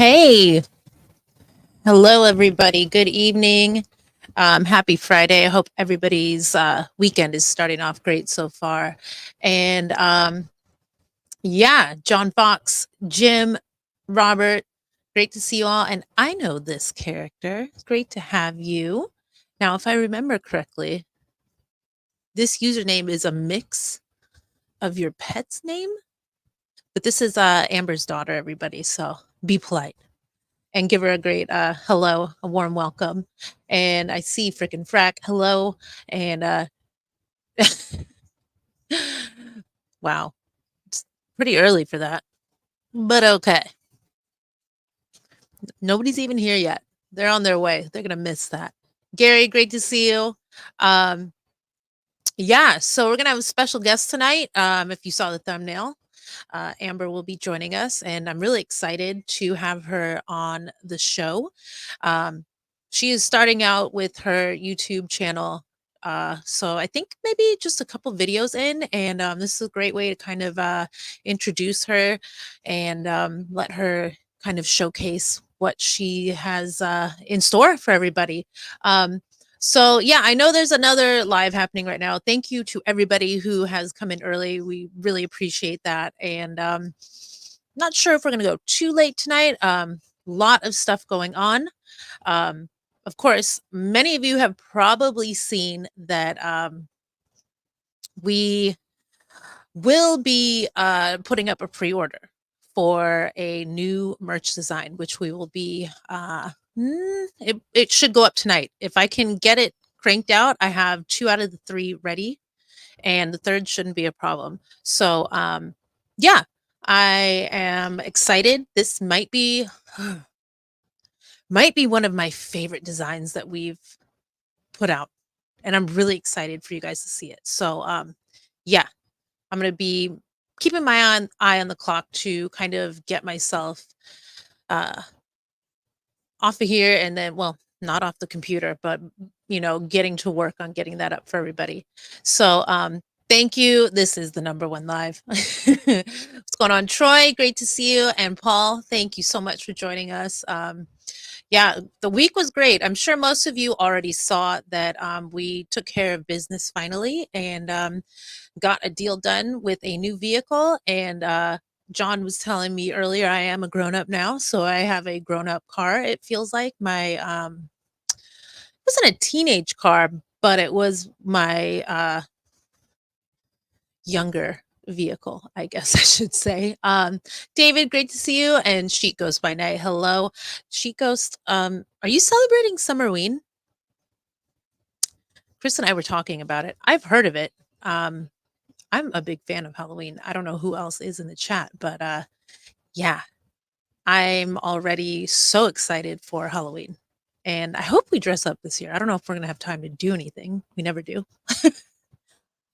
Hey, hello everybody. Good evening. Happy Friday. I hope everybody's weekend is starting off great so far. And yeah, John Fox, Jim, Robert, great to see you all. And I know this character. It's great to have you. Now, if I remember correctly, this username is a mix of your pet's name, but this is Amber's daughter, everybody. So be polite and give her a great hello, a warm welcome. And I see frickin' frack, hello. And wow, it's pretty early for that. But okay. Nobody's even here yet. They're on their way. They're gonna miss that. Gary, great to see you. Um, yeah, so we're gonna have a special guest tonight. If you saw the thumbnail, Amber will be joining us, and I'm really excited to have her on the show. Um, she is starting out with her YouTube channel. So I think maybe just a couple videos in, and this is a great way to kind of introduce her and let her kind of showcase what she has in store for everybody. So yeah, I know there's another live happening right now. Thank you to everybody who has come in early. We really appreciate that. And not sure if we're gonna go too late tonight. Lot of stuff going on. Um, of course, many of you have probably seen that we will be putting up a pre-order for a new merch design, which we will be it should go up tonight. If I can get it cranked out, I have 2 out of the 3 ready, and the third shouldn't be a problem. So yeah, I am excited. This might be one of my favorite designs that we've put out, and I'm really excited for you guys to see it. So yeah, I'm gonna be keeping my eye on the clock to kind of get myself uh, off of here, and then, well, not off the computer, but getting to work on getting that up for everybody. So, thank you. This is the number one live. What's going on, Troy? Great to see you, and Paul. Thank you so much for joining us. Yeah, the week was great. I'm sure most of you already saw that we took care of business finally, and got a deal done with a new vehicle. And John was telling me earlier, I am a grown up now, so I have a grown up car. It feels like my it wasn't a teenage car, but it was my younger vehicle, I guess I should say. David, great to see you. And Sheet Ghost by night, hello. Sheet Ghost, are you celebrating Summerween? Chris and I were talking about it. I've heard of it. I'm a big fan of Halloween. I don't know who else is in the chat, but yeah, I'm already so excited for Halloween. And I hope we dress up this year. I don't know if we're gonna have time to do anything. We never do.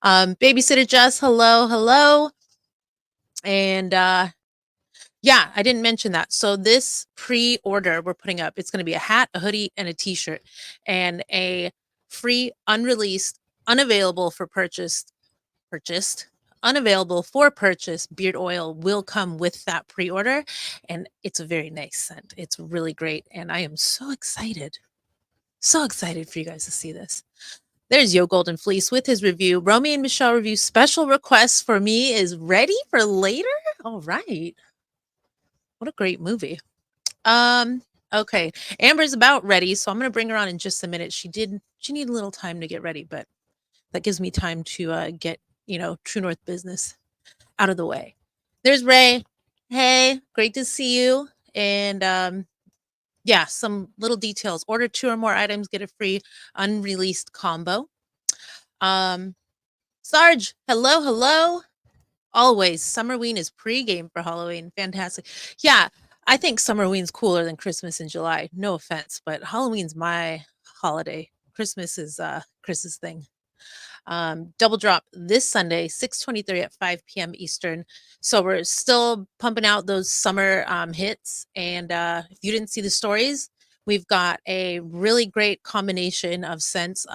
Babysitter Jess, hello, hello. And yeah, I didn't mention that. So this pre-order we're putting up, it's gonna be a hat, a hoodie, and a t-shirt, and a free, unreleased, unavailable for purchased, unavailable for purchase beard oil will come with that pre-order, and it's a very nice scent. It's really great, and I am so excited for you guys to see this. There's Yo Golden Fleece with his review. Romy and Michelle review special request for me is ready for later. All right, what a great movie. Okay, Amber's about ready, so I'm gonna bring her on in just a minute. She need a little time to get ready, but that gives me time to get True North business out of the way. There's Ray. Hey, great to see you. And yeah, some little details. Order 2 or more items, get a free unreleased combo. Sarge, hello, hello. Always, Summerween is pre-game for Halloween. Fantastic. Yeah, I think Summerween's cooler than Christmas in July. No offense, but Halloween's my holiday. Christmas is Chris's thing. Double drop this Sunday, 6:23 at 5 p.m. Eastern. So we're still pumping out those summer hits. And if you didn't see the stories, we've got a really great combination of scents.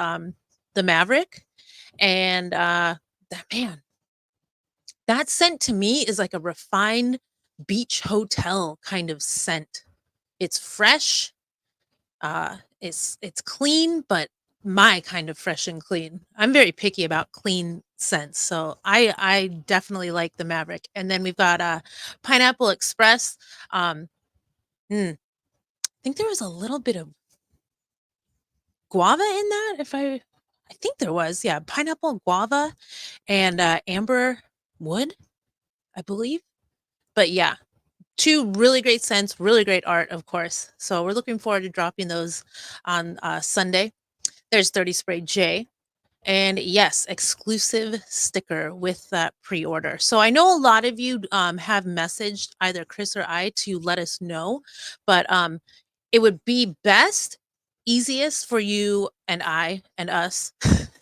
The Maverick and that man, that scent to me is like a refined beach hotel kind of scent. It's fresh. It's clean, but my kind of fresh and clean. I'm very picky about clean scents, so I definitely like the Maverick. And then we've got Pineapple Express. Um, I think there was a little bit of guava in that. I think there was, yeah, pineapple, guava, and amber wood, I believe. But yeah, two really great scents, really great art, of course. So we're looking forward to dropping those on Sunday. There's 30 Spray J. And yes, exclusive sticker with that pre-order. So I know a lot of you have messaged either Chris or I to let us know, but it would be best, easiest for you and I and us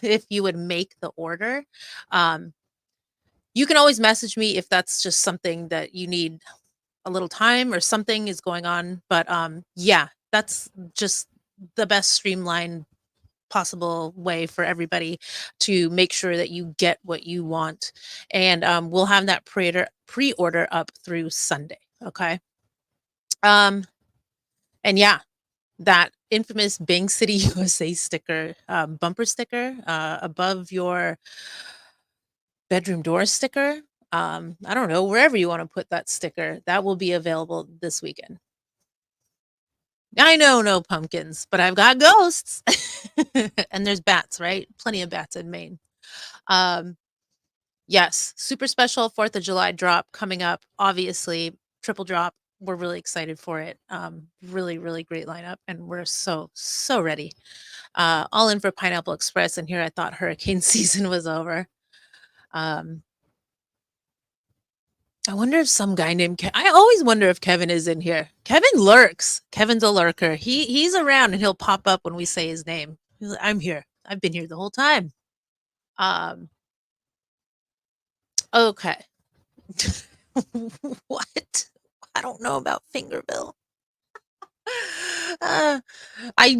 if you would make the order. Um, you can always message me if that's just something that you need a little time or something is going on. But yeah, that's just the best streamlined possible way for everybody to make sure that you get what you want. And we'll have that pre-order up through Sunday. Okay. Um, and yeah, that infamous Bang City USA sticker, bumper sticker, above your bedroom door sticker. I don't know, wherever you want to put that sticker, that will be available this weekend. I know no pumpkins, but I've got ghosts. And there's bats, right? Plenty of bats in Maine. Um, yes, super special 4th of July drop coming up. Obviously, triple drop. We're really excited for it. Really, really great lineup, and we're so ready. All in for Pineapple Express, and here I thought hurricane season was over. I wonder if some guy named I always wonder if Kevin is in here. Kevin lurks. Kevin's a lurker. He's around and he'll pop up when we say his name. He's like, I'm here. I've been here the whole time. Um okay. What? I don't know about Fingerbill. I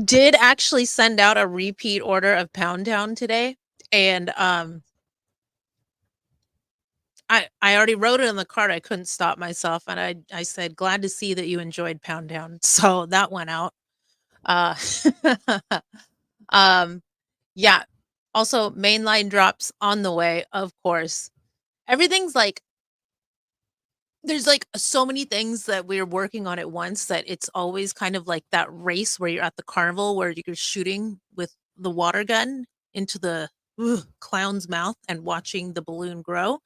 did actually send out a repeat order of Pound Town today, and I already wrote it on the card. I couldn't stop myself, and I said, "Glad to see that you enjoyed Pound Town." So that went out. Uh, um, yeah. Also, mainline drops on the way, of course. Everything's like there's like so many things that we're working on at once that it's always kind of like that race where you're at the carnival where you're shooting with the water gun into the clown's mouth and watching the balloon grow,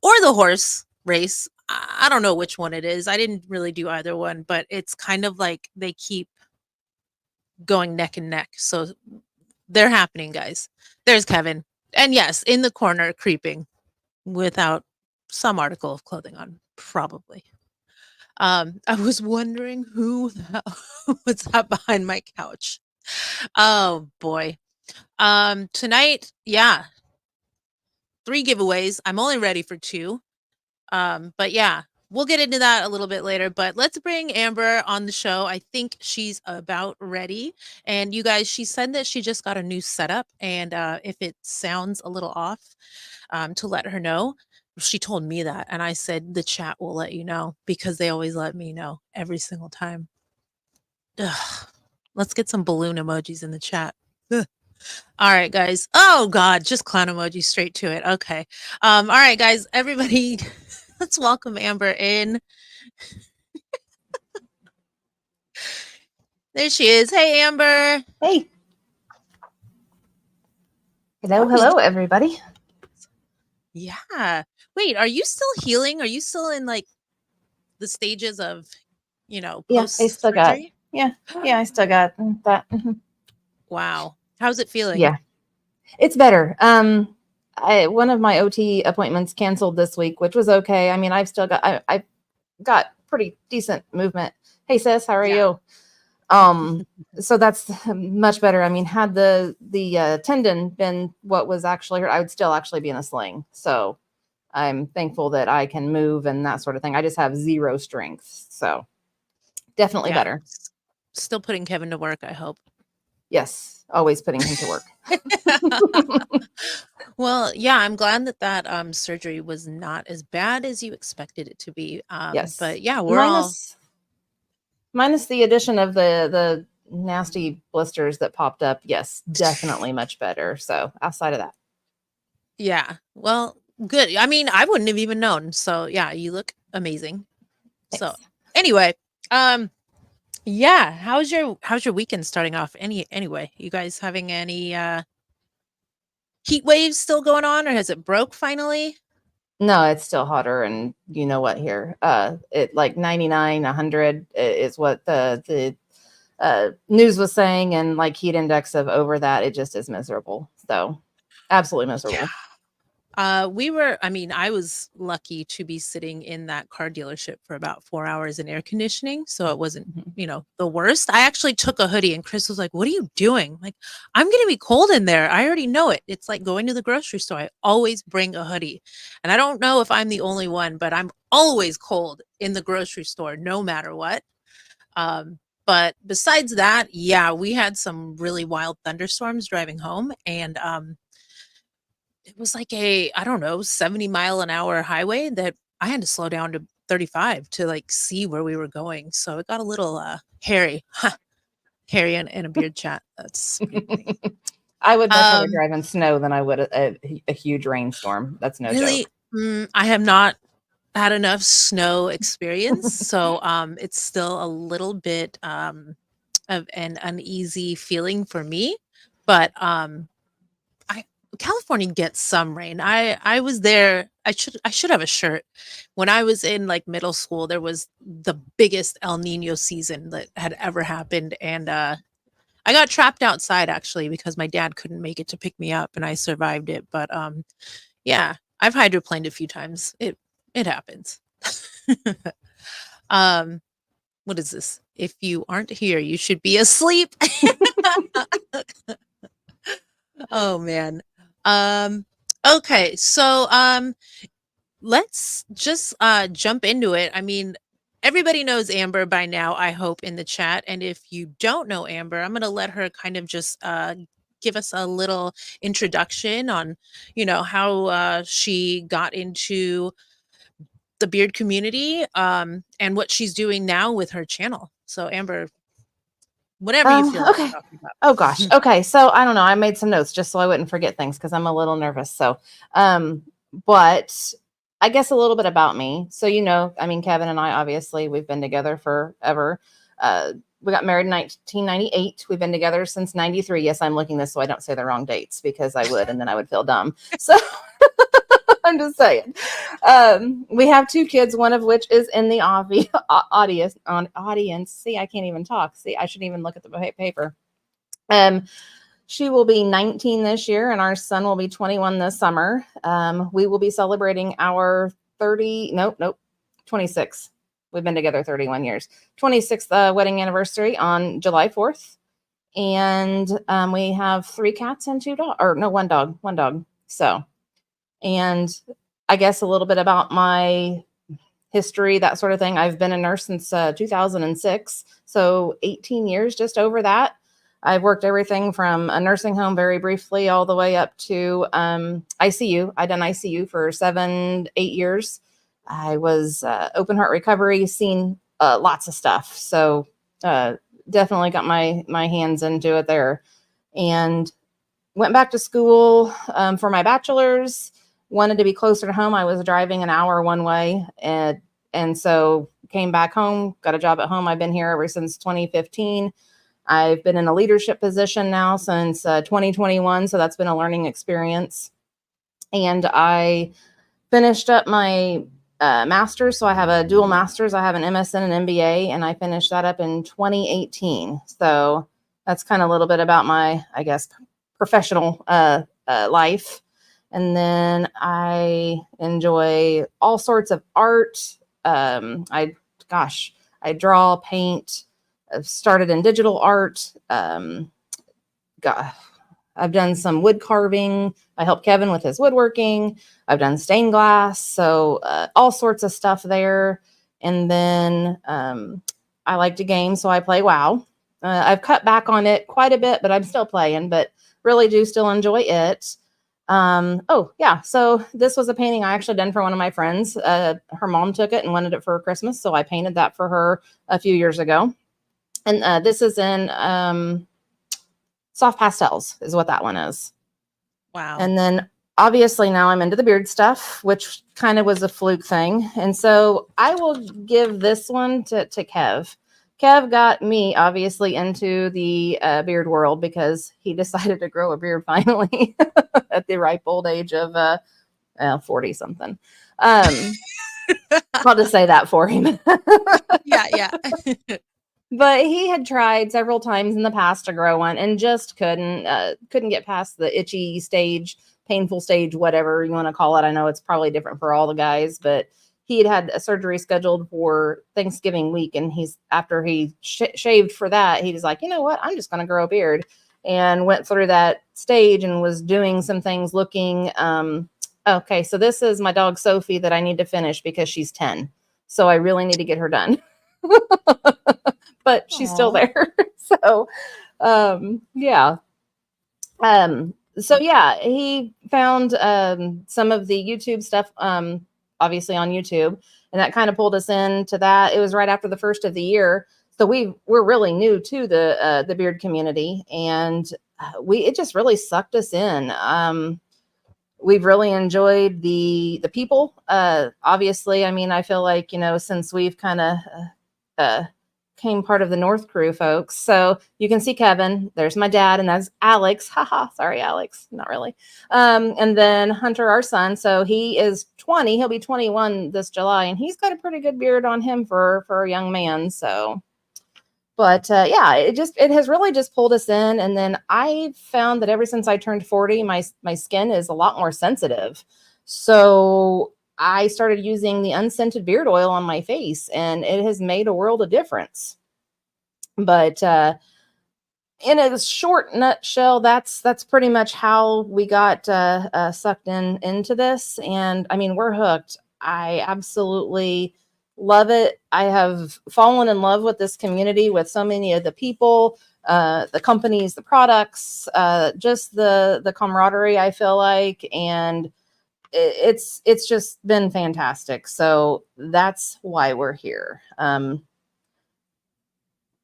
or the horse race. I don't know which one it is. I didn't really do either one, but it's kind of like they keep going neck and neck. So they're happening, guys. There's Kevin. And yes, in the corner, creeping without some article of clothing on, probably. I was wondering who was that behind my couch. Oh boy. Tonight, yeah, 3 giveaways. I'm only ready for 2. But yeah, we'll get into that a little bit later, but let's bring Amber on the show. I think she's about ready. And you guys, she said that she just got a new setup, and if it sounds a little off, to let her know. She told me that, and I said the chat will let you know because they always let me know every single time. Ugh. Let's get some balloon emojis in the chat. Ugh. All right, guys. Oh God, just clown emoji straight to it. Okay. All right, guys, everybody, let's welcome Amber in. There she is. Hey, Amber. Hey. Hello, Always hello, everybody. Yeah. Wait, are you still healing? Are you still in like the stages of, Yeah, I post still got. surgery? Yeah, I still got that. Wow. How's it feeling? Yeah, it's better. One of my OT appointments canceled this week, which was okay. I mean, I've still got. I've got pretty decent movement. Hey, sis, how are Yeah. you? So that's much better. I mean, had the tendon been what was actually hurt, I would still actually be in a sling. So I'm thankful that I can move and that sort of thing. I just have zero strength, so definitely Yeah. better. Still putting Kevin to work, I hope. Yes, always putting him to work. Well, yeah, I'm glad that surgery was not as bad as you expected it to be. Yes. But yeah, we're all Minus Minus the addition of the nasty blisters that popped up. Yes, definitely much better. So outside of that. Yeah. Well, good. I mean, I wouldn't have even known. So yeah, you look amazing. So Thanks. anyway, um, yeah, how's your weekend starting off? Anyway, you guys having any heat waves still going on, or has it broke finally? No, it's still hotter, and you know what here? It like 99, 100 is what the news was saying, and like heat index of over that, it just is miserable. So absolutely Yeah. miserable. I mean, I was lucky to be sitting in that car dealership for about 4 hours in air conditioning. So it wasn't, Mhm. the worst. I actually took a hoodie and Chris was like, "What are you doing?" Like, I'm going to be cold in there. I already know it. It's like going to the grocery store. I always bring a hoodie. And I don't know if I'm the only one, but I'm always cold in the grocery store, no matter what. But besides that, yeah, we had some really wild thunderstorms driving home. And it was like I don't know, 70-mile-an-hour highway that I had to slow down to 35 to, like, see where we were going, so it got a little, hairy. Hairy in a beard chat. That's pretty funny. I would much rather Um, drive in snow than I would a huge rainstorm. That's no really, joke. I have not had enough snow experience, so, it's still a little bit, of an uneasy feeling for me, but, I California gets some rain. I was there. I should have a shirt. When I was in like middle school, there was the biggest El Nino season that had ever happened, and I got trapped outside actually because my dad couldn't make it to pick me up, and I survived it. But yeah, I've hydroplaned a few times. It happens. um, what is this? If you aren't here, you should be asleep. Oh man. Um, okay, so let's just jump into it. I mean, everybody knows Amber by now, I hope, in the chat. And if you don't know Amber, I'm gonna let her kind of just give us a little introduction on, how she got into the beard community, and what she's doing now with her channel. So Amber, whatever you feel like Okay. talking Oh gosh. about. Okay. So I don't know. I made some notes just so I wouldn't forget things because I'm a little nervous. So, um, but I guess a little bit about me. So, I mean, Kevin and I, obviously, we've been together forever. We got married in 1998. We've been together since 93. Yes, I'm looking this so I don't say the wrong dates because I would, and then I would feel dumb. So I'm just saying. We have two kids, one of which is in the audience. See, I can't even talk. See, I shouldn't even look at the paper. Um, she will be 19 this year, and our son will be 21 this summer. We will be celebrating our 26. We've been together 31 years. 26th wedding anniversary on July 4th. And we have three cats and two dogs, or no, one dog. So, and I guess a little bit about my history, that sort of thing. I've been a nurse since 2006, so 18 years, just over that. I've worked everything from a nursing home very briefly all the way up to ICU. I done ICU for 7, 8 years. I was open heart recovery, seen lots of stuff. So uh, definitely got my hands into it there, and went back to school for my bachelor's. Wanted to be closer to home. I was driving an hour one way, and so came back home, got a job at home. I've been here ever since 2015. I've been in a leadership position now since 2021, so that's been a learning experience. And I finished up my master's, so I have a dual master's. I have an MSN and MBA, and I finished that up in 2018. So that's kind of a little bit about my, I guess, professional life. And then I enjoy all sorts of art. Gosh, I draw, paint. I've started in digital art. I've done some wood carving. I helped Kevin with his woodworking. I've done stained glass. So all sorts of stuff there. And then I like to game, so I play WoW. I've cut back on it quite a bit, but I'm still playing, but really do still enjoy it. Oh, yeah. So this was a painting I actually done for one of my friends. Her mom took it and wanted it for Christmas. So I painted that for her a few years ago. And this is in soft pastels is what that one is. Wow. And then obviously now I'm into the beard stuff, which kind of was a fluke thing. And so I will give this one to Kev. Kev got me obviously into the beard world because he decided to grow a beard finally at the ripe old age of 40 something. I'll just say that for him. Yeah, yeah. But he had tried several times in the past to grow one and just couldn't get past the itchy stage, painful stage, whatever you want to call it. I know it's probably different for all the guys, but he had a surgery scheduled for Thanksgiving week, and he's after he shaved for that, he was like, you know what, I'm just going to grow a beard, and went through that stage and was doing some things looking. Okay, so this is my dog Sophie that I need to finish because she's 10, so I really need to get her done. But she's still Aw. there. So, yeah. So yeah, he found some of the YouTube stuff, obviously on YouTube, and that kind of pulled us into that. It was right after the first of the year, so we're really new to the beard community, and it just really sucked us in. We've really enjoyed the people. Obviously, I mean, I feel like, since we've kind of uh, came part of the North Crew folks. So you can see Kevin. There's my dad, and that's Alex. Haha, sorry, Alex. Not really. And then Hunter, our son. So he is 20. He'll be 21 this July, and he's got a pretty good beard on him for a young man. So, but yeah, it has really just pulled us in. And then I found that ever since I turned 40, my skin is a lot more sensitive. So I started using the unscented beard oil on my face, and it has made a world of difference. But in a short nutshell, that's pretty much how we got sucked into this. And I mean, we're hooked. I absolutely love it. I have fallen in love with this community, with so many of the people, the companies, the products, just the camaraderie, I feel like, and it's just been fantastic. So that's why we're here.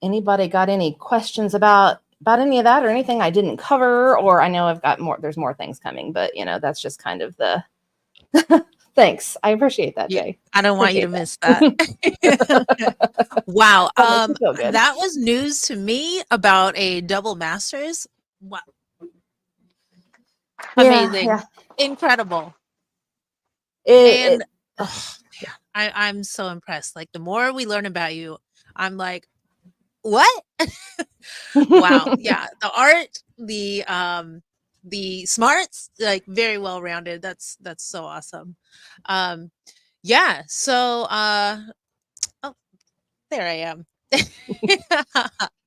Anybody got any questions about any of that or anything I didn't cover? Or I know I've got more, there's more things coming, but that's just kind of the thanks. I appreciate that, Yeah, Jay. I don't want you to Appreciate miss that. Wow, that makes me feel good. that was news to me about a double masters. Wow, Yeah, amazing, yeah. incredible, It, and oh, man, I'm so impressed. Like, the more we learn about you, I'm like, "What?" Wow, it yeah, the art, the smarts, like, very well-rounded. That's so awesome. Um, yeah, so, oh, there I am.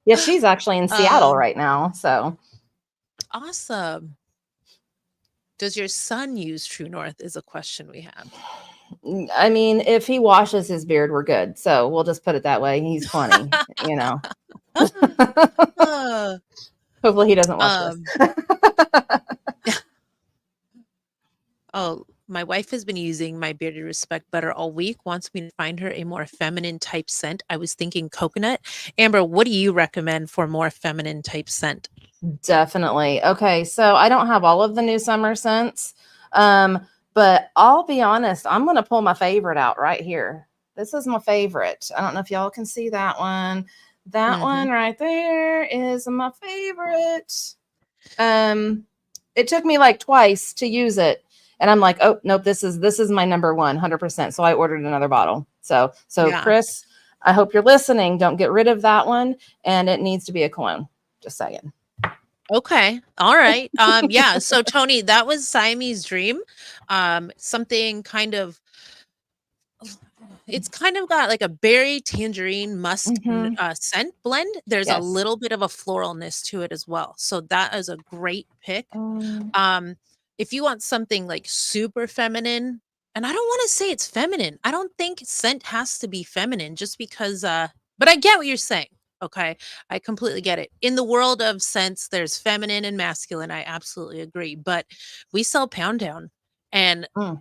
yeah, she's actually in Seattle Um, right now. So awesome. Does your son use True North is a question we have. I mean, if he washes his beard, we're good. So we'll just put it that way. He's 20, Uh, Hopefully he doesn't watch this. um, oh, my wife has been using my Bearded Respect butter all week, wants me to find her a more feminine type scent. I was thinking coconut. Amber, what do you recommend for more feminine type scent? Definitely. Okay, so I don't have all of the new summer scents, but I'll be honest, I'm going to pull my favorite out right here. This is my favorite. I don't know if y'all can see that one. That Mm-hmm. one right there is my favorite. It took me like twice to use it, and I'm like, oh nope, this is my number one, 100%. So I ordered another bottle. So Yeah. Chris, I hope you're listening. Don't get rid of that one, and it needs to be a cologne. Just saying. Okay. All right. Yeah. So Tony, that was Siamese Dream. Something kind of it's kind of got like a berry tangerine musk Mm-hmm. scent blend. There's a Yes. little bit of a floralness to it as well. So that is a great pick. Um, Um, if you want something like super feminine, and I don't want to say it's feminine. I don't think scent has to be feminine just because but I get what you're saying. Okay. I completely get it. In the world of scents, there's feminine and masculine. I absolutely agree. But we sell Pound Town, and mm,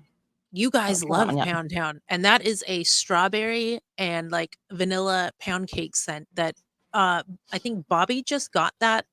you oh, guys try that one. love Yeah. Pound Town, and that is a strawberry and like vanilla pound cake scent that I think Bobby just got that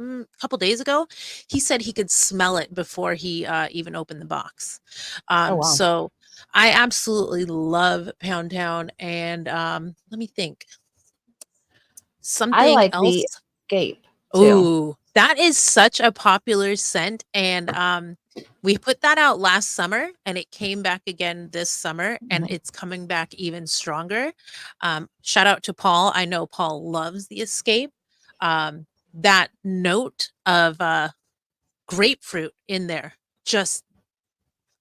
a couple days ago. He said he could smell it before he even opened the box. Oh wow. So I absolutely love Pound Town. And let me think. I Something like the else. Escape too. Oh, that is such a popular scent, and, we put that out last summer, and it came back again this summer, and Mhm. it's coming back even stronger. Shout out to Paul. I know Paul loves the Escape. That note of, grapefruit in there, just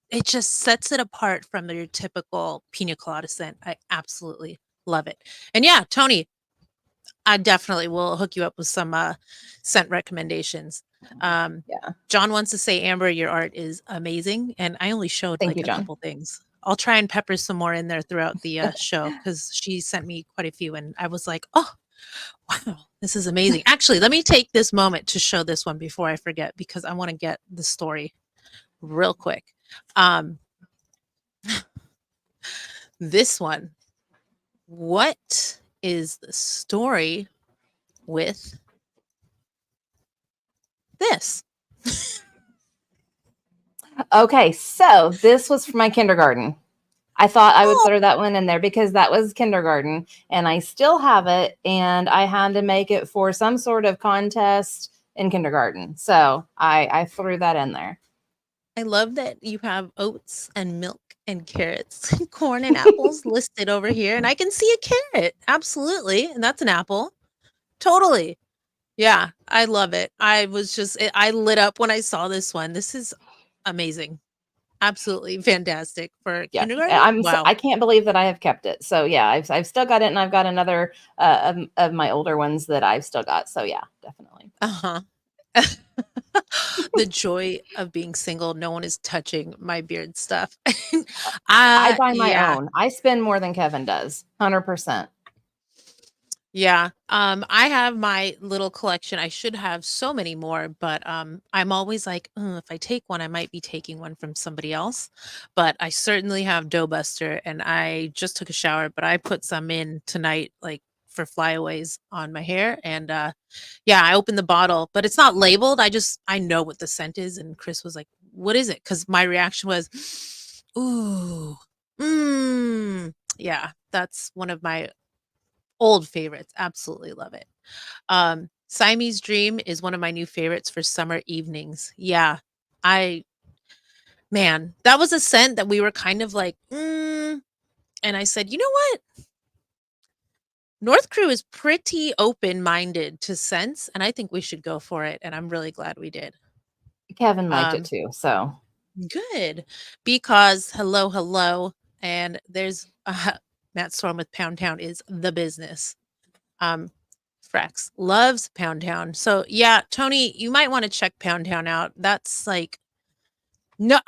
it just sets it apart from your typical pina colada scent. I absolutely love it. And yeah, Tony, I definitely will hook you up with some, scent recommendations. Um, Yeah. John wants to say, "Amber, your art is amazing," and I only showed, Thank like, you, a John. couple things. I'll try and pepper some more in there throughout the, show because she sent me quite a few, and I was like, "Oh, wow, this is amazing." Actually, let me take this moment to show this one before I forget because I wanna get the story real quick. Um, this one, what is the story with this? Okay, so this was for my kindergarten. I thought I would Oh, throw that one in there because that was kindergarten and I still have it and I had to make it for some sort of contest in kindergarten. So I threw that in there. I love that you have oats and milk and carrots, and corn and apples listed over here, and I can see a carrot. Absolutely, and that's an apple. Totally. Yeah, I love it. I lit up when I saw this one. This is amazing. Absolutely fantastic for Yeah, kindergarten. Wow. I can't believe that I have kept it. So yeah, I've still got it and I've got another of my older ones that I've still got. So yeah, definitely. Uh-huh. The joy of being single, no one is touching my beard stuff. I buy my Yeah. own. I spend more than Kevin does. 100%. Yeah. I have my little collection. I should have so many more, but I'm always like, if I take one, I might be taking one from somebody else. But I certainly have Dough Buster, and I just took a shower, but I put some in tonight, like for flyaways on my hair. And yeah, I opened the bottle, but it's not labeled. I know what the scent is. And Chris was like, "What is it?" Because my reaction was, "Ooh, yeah." That's one of my old favorites, absolutely love it. Siamese Dream is one of my new favorites for summer evenings. Yeah, I man, that was a scent that we were kind of like, and I said, "You know what? North Crew is pretty open-minded to scents, and I think we should go for it," and I'm really glad we did. Kevin liked it Um, too. So Good, because hello, hello, and there's Matt Storm with Pound Town is the business. Um, Frex loves Pound Town. So yeah, Tony, you might want to check Pound Town out. That's like no,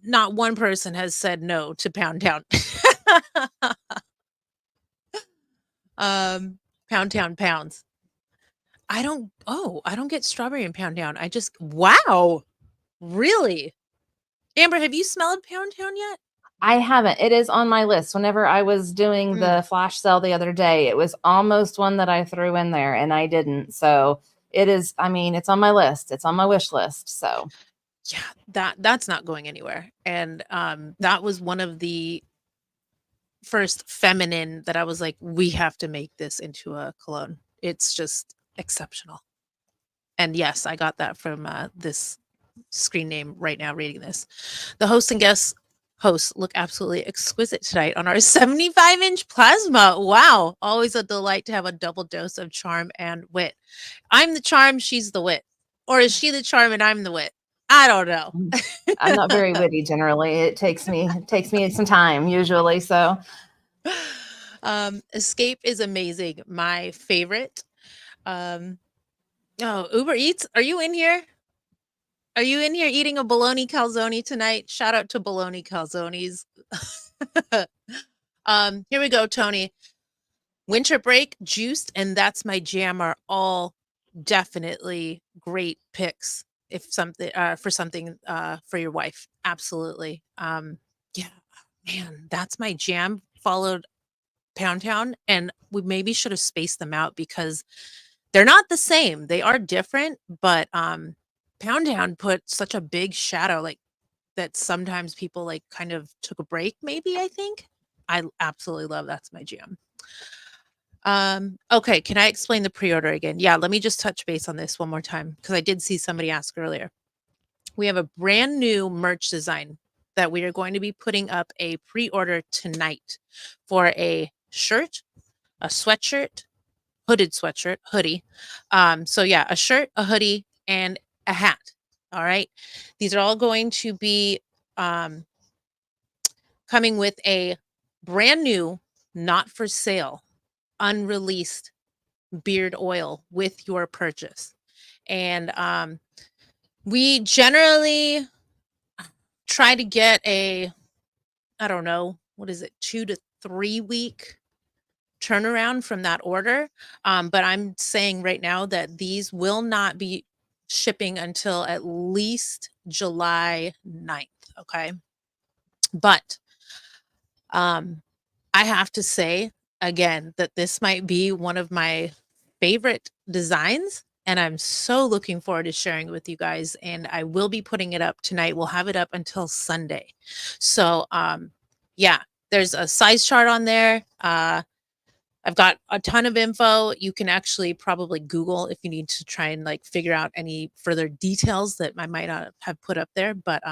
not one person has said no to Pound Town. um, Pound Town pounds. I don't get strawberry in Pound Town. I just wow. Really? Amber, have you smelled Pound Town yet? I haven't. It is on my list. Whenever I was doing Mm, the flash sale the other day, it was almost one that I threw in there and I didn't. So it is, I mean, it's on my list. It's on my wish list. So yeah, that's not going anywhere. And that was one of the first feminine that I was like, we have to make this into a cologne. It's just exceptional. And yes, I got that from this screen name right now reading this. The host and guest hosts look absolutely exquisite tonight on our 75-inch plasma. Wow. Always a delight to have a double dose of charm and wit. I'm the charm, she's the wit. Or is she the charm and I'm the wit? I don't know. I'm not very witty generally. It takes me some time usually. So Escape is amazing. My favorite. Um, oh, Uber Eats, are you in here? Are you in here eating a bologna calzone tonight? Shout out to bologna calzones. Here we go, Tony. Winter break, juiced, and that's my jam are all definitely great picks if something for something for your wife. Absolutely. Yeah, man, that's my jam. Followed Pound Town, and we maybe should have spaced them out because they're not the same. They are different, but Pound Town put such a big shadow, like that sometimes people like kind of took a break, maybe, I think. I absolutely love That's My Jam. Okay, can I explain the pre-order again? Yeah, let me just touch base on this one more time because I did see somebody ask earlier. We have a brand new merch design that we are going to be putting up a pre-order tonight for a shirt, a sweatshirt, hooded sweatshirt, hoodie. So yeah, a shirt, a hoodie, and a hat. All right. These are all going to be coming with a brand new, not for sale, unreleased beard oil with your purchase. And we generally try to get a, I don't know, what is it, 2 to 3 week turnaround from that order. But I'm saying right now that these will not be shipping until at least July 9th. Okay. But I have to say again that this might be one of my favorite designs. And I'm so looking forward to sharing it with you guys. And I will be putting it up tonight. We'll have it up until Sunday. So yeah, there's a size chart on there. I've got a ton of info. You can actually probably Google if you need to try and like figure out any further details that I might not have put up there. But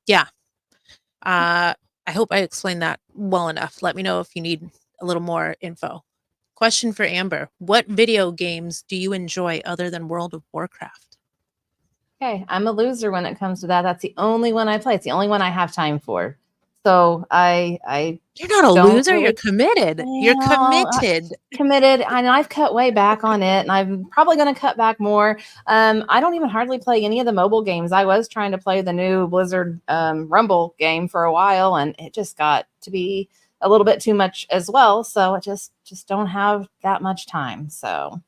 yeah, I hope I explained that well enough. Let me know if you need a little more info. Question for Amber: what video games do you enjoy other than World of Warcraft? Okay, I'm a loser when it comes to that. That's the only one I play. It's the only one I have time for. So I You're not a don't loser. You're really, committed. You're well, committed. committed, and I've cut way back on it, and I'm probably going to cut back more. I don't even hardly play any of the mobile games. I was trying to play the new Blizzard Rumble game for a while, and it just got to be a little bit too much as well. So I just don't have that much time. So,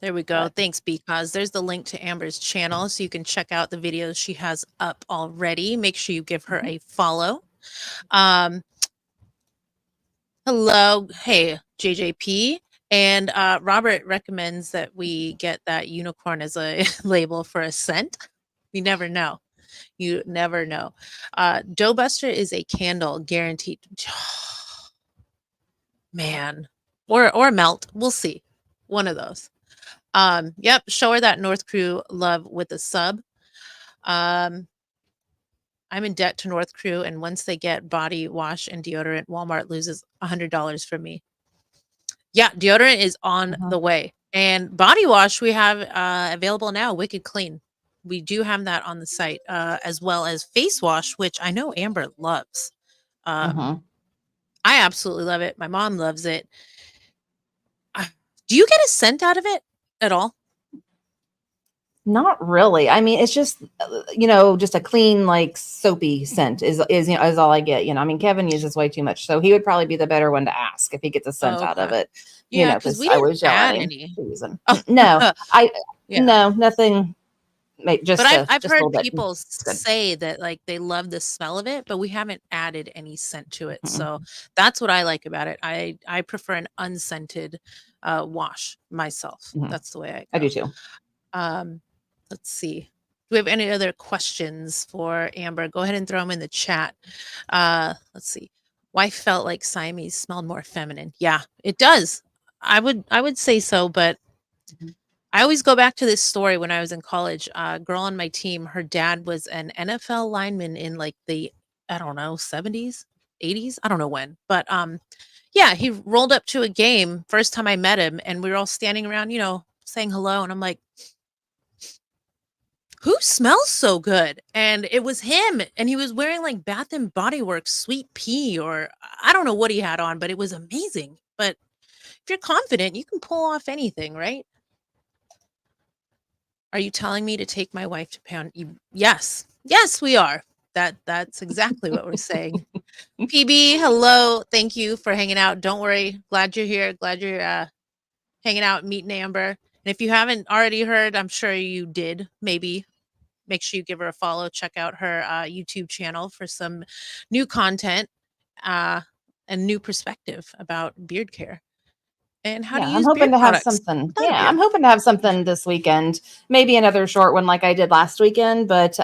There we go. but Thanks, because there's the link to Amber's channel so you can check out the videos she has up already. Make sure you give her mhm. a follow. Um, hello. Hey, JJP. And Robert recommends that we get that unicorn as a label for a scent. You never know. You never know. Dough Buster is a candle guaranteed. Man. Or melt. We'll see. One of those. Yep, show her that North Crew love with a sub. Um, I'm in debt to North Crew, and once they get body wash and deodorant, Walmart loses $100 from me. Yeah, deodorant is on Uh-huh. the way. And body wash we have available now, Wicked Clean. We do have that on the site, as well as face wash, which I know Amber loves. Um, Uh-huh. I absolutely love it. My mom loves it. Do you get a scent out of it at all? Not really. I mean, it's just just a clean, like soapy scent is all I get. I mean, Kevin uses way too much, so he would probably be the better one to ask if he gets a scent Oh, out of okay. it. Yeah, because Because we I didn't always yell at add him any. for using. Oh, No, I yeah. no nothing. But Just I've just a heard little bit. people It's good. say that, like, they love the smell of it, but we haven't added any scent to it, Mhm, so that's what I like about it. I prefer an unscented, wash myself. mhm. That's the way I I do go. too. Um, let's see. Do we have any other questions for Amber? Go ahead and throw them in the chat. Let's see. Wife felt like Siamese smelled more feminine. Yeah, it does. I would say so, but Mhm, I always go back to this story when I was in college. A girl on my team, her dad was an NFL lineman in like the, I don't know, 70s, 80s. I don't know when. But yeah, he rolled up to a game first time I met him, and we were all standing around, saying hello, and I'm like, who smells so good? And it was him, and he was wearing like Bath and Body Works Sweet Pea, or I don't know what he had on, but it was amazing. But if you're confident, you can pull off anything, right? Are you telling me to take my wife to pound? Yes. Yes, we are. That's exactly what we're saying. PB, hello. Thank you for hanging out. Don't worry. Glad you're here. Glad you're hanging out, meeting Amber. And if you haven't already heard, I'm sure you did. Maybe make sure you give her a follow. Check out her YouTube channel for some new content. Uh, a new perspective about beard care and how to Yeah, I'm use hoping beard to have products something. without a Yeah, I'm beard. hoping to have something this weekend. Maybe another short one like I did last weekend, but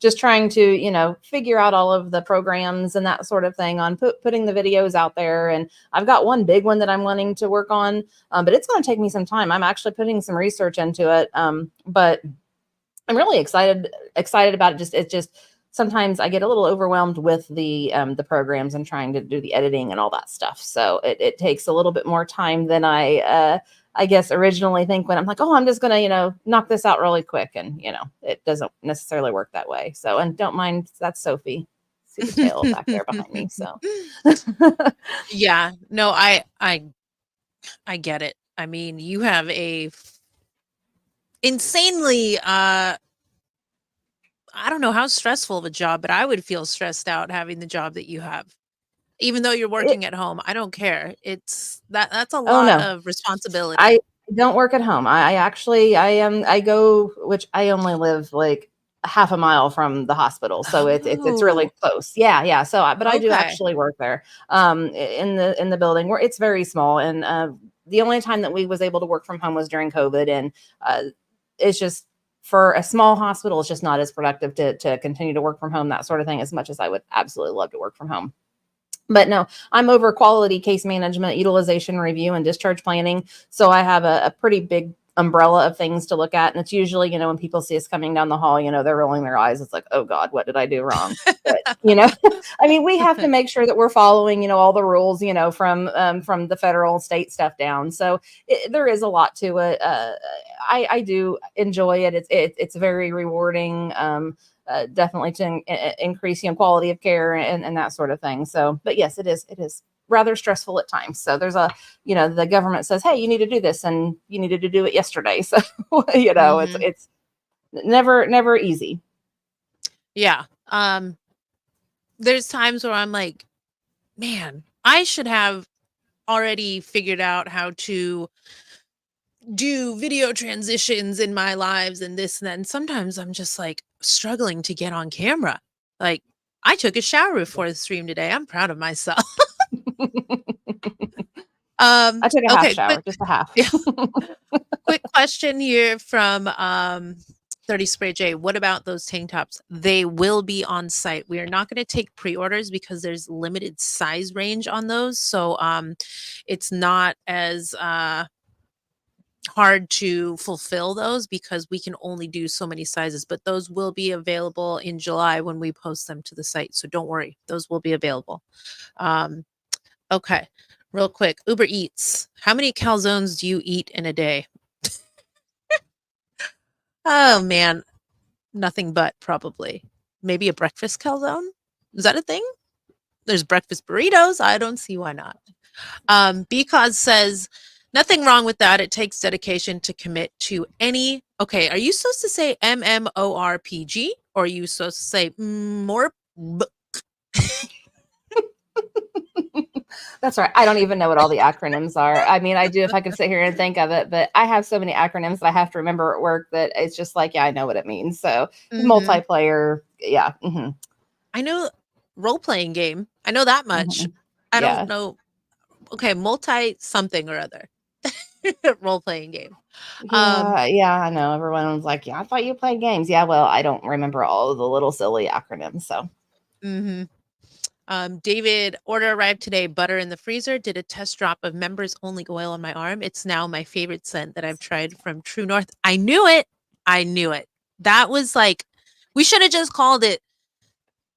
just trying to, figure out all of the programs and that sort of thing on putting the videos out there. And I've got one big one that I'm wanting to work on, but it's going to take me some time. I'm actually putting some research into it, but I'm really excited about it. It's just sometimes I get a little overwhelmed with the programs and trying to do the editing and all that stuff. So it takes a little bit more time than I guess originally think when I'm like, oh, I'm just gonna, knock this out really quick. And it doesn't necessarily work that way. So, and don't mind, that's Sophie. See the tail back there behind me. So Yeah, no, I get it. I mean, you have a insanely I don't know how stressful of a job, but I would feel stressed out having the job that you have. Even though you're it, working at home, I don't care. That's a oh lot no, of responsibility. I don't work at home. I actually I go, which I only live like half a mile from the hospital, so it's Oh, really close. Yeah, yeah. So, but I do okay. actually work there, in the building where it's very small, and the only time that we was able to work from home was during COVID, and uh, it's just for a small hospital, it's just not as productive to continue to work from home, that sort of thing, as much as I would absolutely love to work from home. But no, I'm over quality case management, utilization review, and discharge planning. So I have a pretty big umbrella of things to look at. And it's usually, when people see us coming down the hall, they're rolling their eyes. It's like, oh God, what did I do wrong? But, I mean, we have to make sure that we're following, all the rules, from the federal state stuff down. So there is a lot to it. I do enjoy it. It's very rewarding. Definitely to increase quality of care and that sort of thing. So, but yes, it is rather stressful at times. So there's the government says, hey, you need to do this, and you needed to do it yesterday. So it's Mhm. it's never easy. Yeah. There's times where I'm like, man, I should have already figured out how to do video transitions in my lives and this and that. And sometimes I'm just like struggling to get on camera. Like, I took a shower before the stream today. I'm proud of myself. I took a half Okay, quick shower, just a half. yeah, quick question here from 30 Spray J. What about those tank tops? They will be on site. We are not going to take pre-orders because there's limited size range on those. So it's not as hard to fulfill those because we can only do so many sizes, but those will be available in July when we post them to the site. So don't worry, those will be available. Um, okay, real quick, Uber Eats. How many calzones do you eat in a day? Oh man, nothing but probably. Maybe a breakfast calzone? Is that a thing? There's breakfast burritos. I don't see why not. Because says nothing wrong with that. It takes dedication to commit to any. Okay, are you supposed to say MMORPG or are you supposed to say more? That's right. I don't even know what all the acronyms are. I mean, I do if I could sit here and think of it, but I have so many acronyms that I have to remember at work that it's just like, yeah, I know what it means. So Mm-hmm. multiplayer, yeah. I know role playing game. I know that much. Mhm. I don't Yeah. know. Okay, multi something or other role playing game. Um, Yeah, yeah, I know. Everyone's like, "Yeah, I thought you played games." Yeah, well, I don't remember all of the little silly acronyms, so. mhm. David, order arrived today. Butter in the freezer. Did a test drop of members only oil on my arm. It's now my favorite scent that I've tried from True North. I knew it. I knew it. That was like, we should have just called it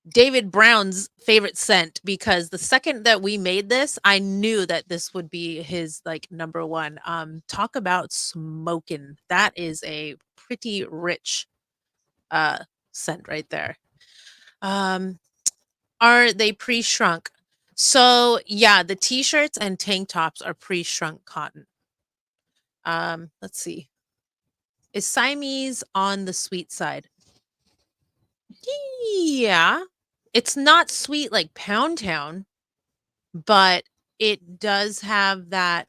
David Brown's favorite scent because the second that we made this, I knew that this would be his like number one. Talk about smoking. That is a pretty rich uh scent right there. Um, are they pre-shrunk? So yeah, the t-shirts and tank tops are pre-shrunk cotton. Let's see. Is Siamese on the sweet side? Yeah. It's not sweet like Pound Town, but it does have that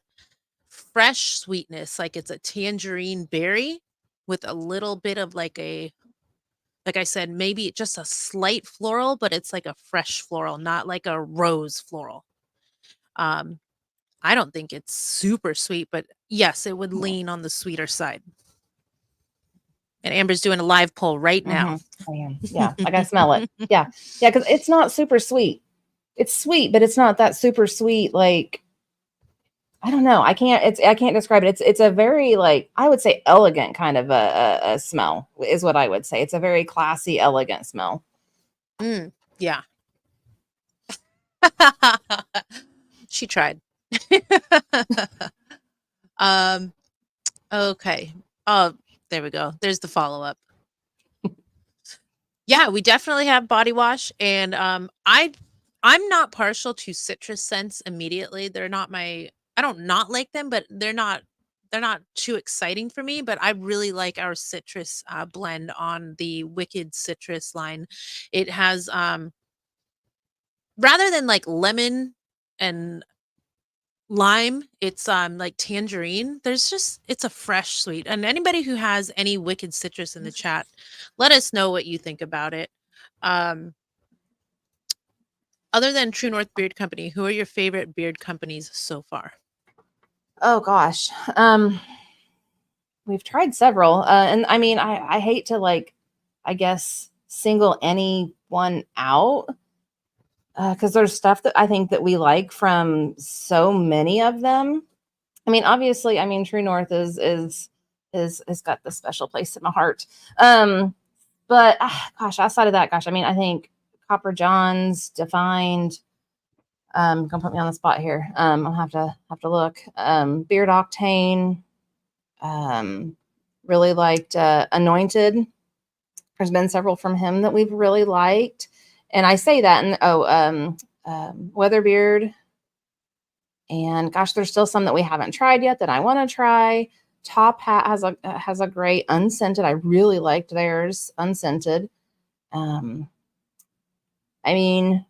fresh sweetness, like it's a tangerine berry with a little bit of like I said, maybe just a slight floral, but it's like a fresh floral, not like a rose floral. I don't think it's super sweet, but yes, it would Yeah. lean on the sweeter side. And Amber's doing a live poll right now. I am. Yeah, like I smell it. Yeah, yeah, because it's not super sweet. It's sweet, but it's not that super sweet. Like I don't know. I can't describe it. It's a very like I would say elegant kind of a smell is what I would say. It's a very classy, elegant smell. Yeah. She tried. um okay. Oh, there we go. There's the follow-up. Yeah, we definitely have body wash and I'm not partial to citrus scents immediately. They're not my I don't not like them, but they're not too exciting for me, but I really like our citrus blend on the Wicked Citrus line. It has rather than like lemon and lime, it's like tangerine. There's just it's a fresh sweet. And anybody who has any Wicked Citrus in the chat, let us know what you think about it. Um Other than True North Beard Company, who are your favorite beard companies so far? Oh gosh. We've tried several. And I mean, I hate to like, I guess, single any one out because there's stuff that I think that we like from so many of them. I mean, obviously, I mean, True North is got the special place in my heart. But gosh, outside of that, gosh, I mean, I think Copper Johns, Defined. Gonna put me on the spot here. I'll have to look. Beard Octane. Um, really liked Anointed. There's been several from him that we've really liked, and I say that. And Weatherbeard. And gosh, there's still some that we haven't tried yet that I want to try. Top Hat has a great unscented. I really liked theirs unscented. Um, I mean,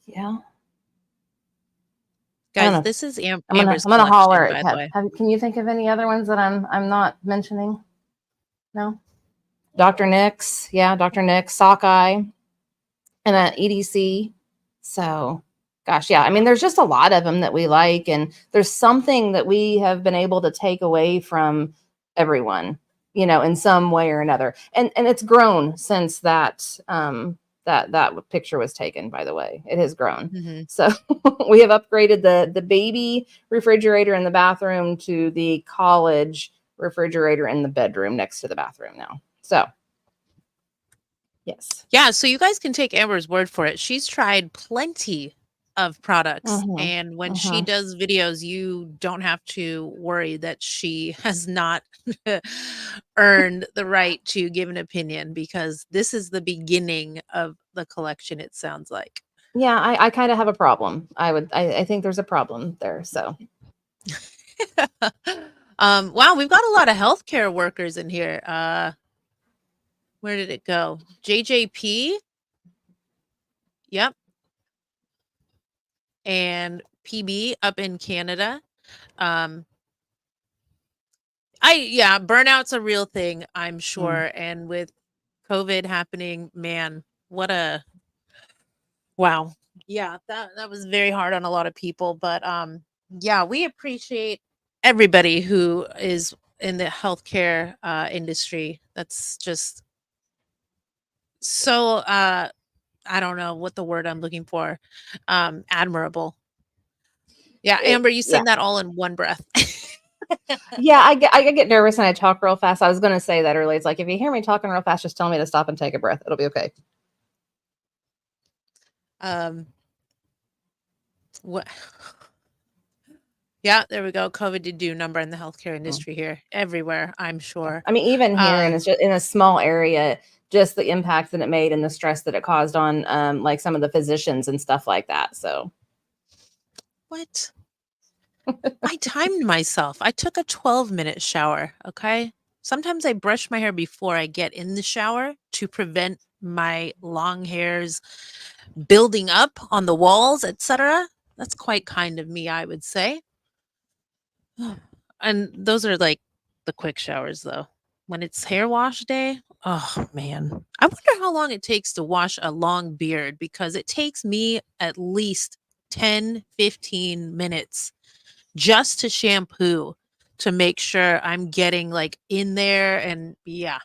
yeah. I don't Guys, know. this is Amber's I'm gonna holler collection, at by the way. can you think of any other ones that I'm not mentioning? No. Dr. Nick's, yeah, Dr. Nick's, Sockeye, and EDC. So, gosh, yeah. I mean, there's just a lot of them that we like, and there's something that we have been able to take away from everyone, you know, in some way or another. And it's grown since that picture was taken. By the way, it has grown. Mhm. So we have upgraded the baby refrigerator in the bathroom to the college refrigerator in the bedroom next to the bathroom now. So yes. Yeah, so you guys can take Amber's word for it. She's tried plenty of products, Mhm, and when she mhm. does videos, you don't have to worry that she has not earned the right to give an opinion because this is the beginning of the collection, it sounds like. Yeah, I kind of have a problem. I think there's a problem there. So Wow, we've got a lot of healthcare workers in here. Where did it go? JJP? Yep. And PB up in Canada. Um, yeah, burnout's a real thing, I'm mm. sure. And with COVID happening, man, what a wow. Yeah, that was very hard on a lot of people. But yeah, we appreciate everybody who is in the healthcare industry. That's just so I don't know what the word I'm looking for. Admirable. Yeah, Amber, you Yeah. said that all in one breath. Yeah, I get nervous and I talk real fast. I was going to say that earlier. It's like if you hear me talking real fast, just tell me to stop and take a breath. It'll be okay. um what Yeah, there we go. COVID did do a number in the healthcare Mm. industry here, everywhere, I'm sure. I mean, even here, and Uh, it's just in a small area, just the impact that it made and the stress that it caused on, like some of the physicians and stuff like that. So, what? I timed myself. I took a 12-minute shower, okay? Sometimes I brush my hair before I get in the shower to prevent my long hairs building up on the walls, etc. That's quite kind of me, I would say. And those are like the quick showers though. When it's hair wash day, oh man. I wonder how long it takes to wash a long beard because it takes me at least 10, 15 minutes just to shampoo to make sure I'm getting like in there. And yeah,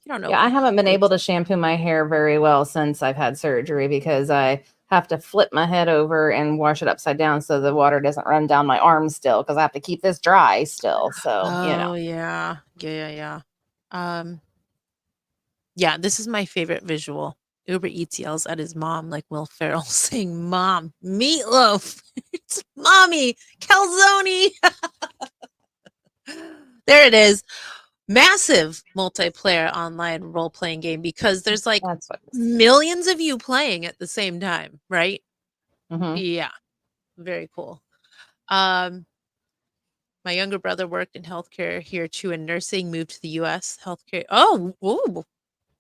you don't know Yeah, I haven't been what able it's to like. shampoo my hair very well since I've had surgery because I have to flip my head over and wash it upside down so the water doesn't run down my arms still because I have to keep this dry still. So, Oh yeah. Yeah. Um, yeah, this is my favorite visual. Uber Eats yells at his mom like Will Ferrell saying, "Mom, meatloaf. It's mommy, calzone." There it is. Massive multiplayer online role playing game because there's like that's what this is. millions of you playing at the same time, right? Hmm. Yeah, very cool. Um, my younger brother worked in healthcare here too, and nursing, moved to the US. Healthcare. Oh, ooh,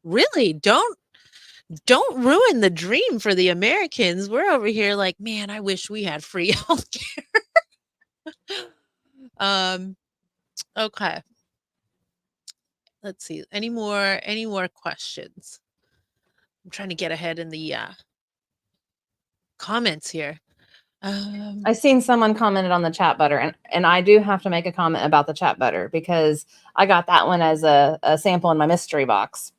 really? Don't ruin the dream for the Americans. We're over here like, man, I wish we had free healthcare. um, okay. Let's see. Any more questions? I'm trying to get ahead in the comments here. I seen someone commented on the chat butter, and I do have to make a comment about the chat butter because I got that one as a sample in my mystery box.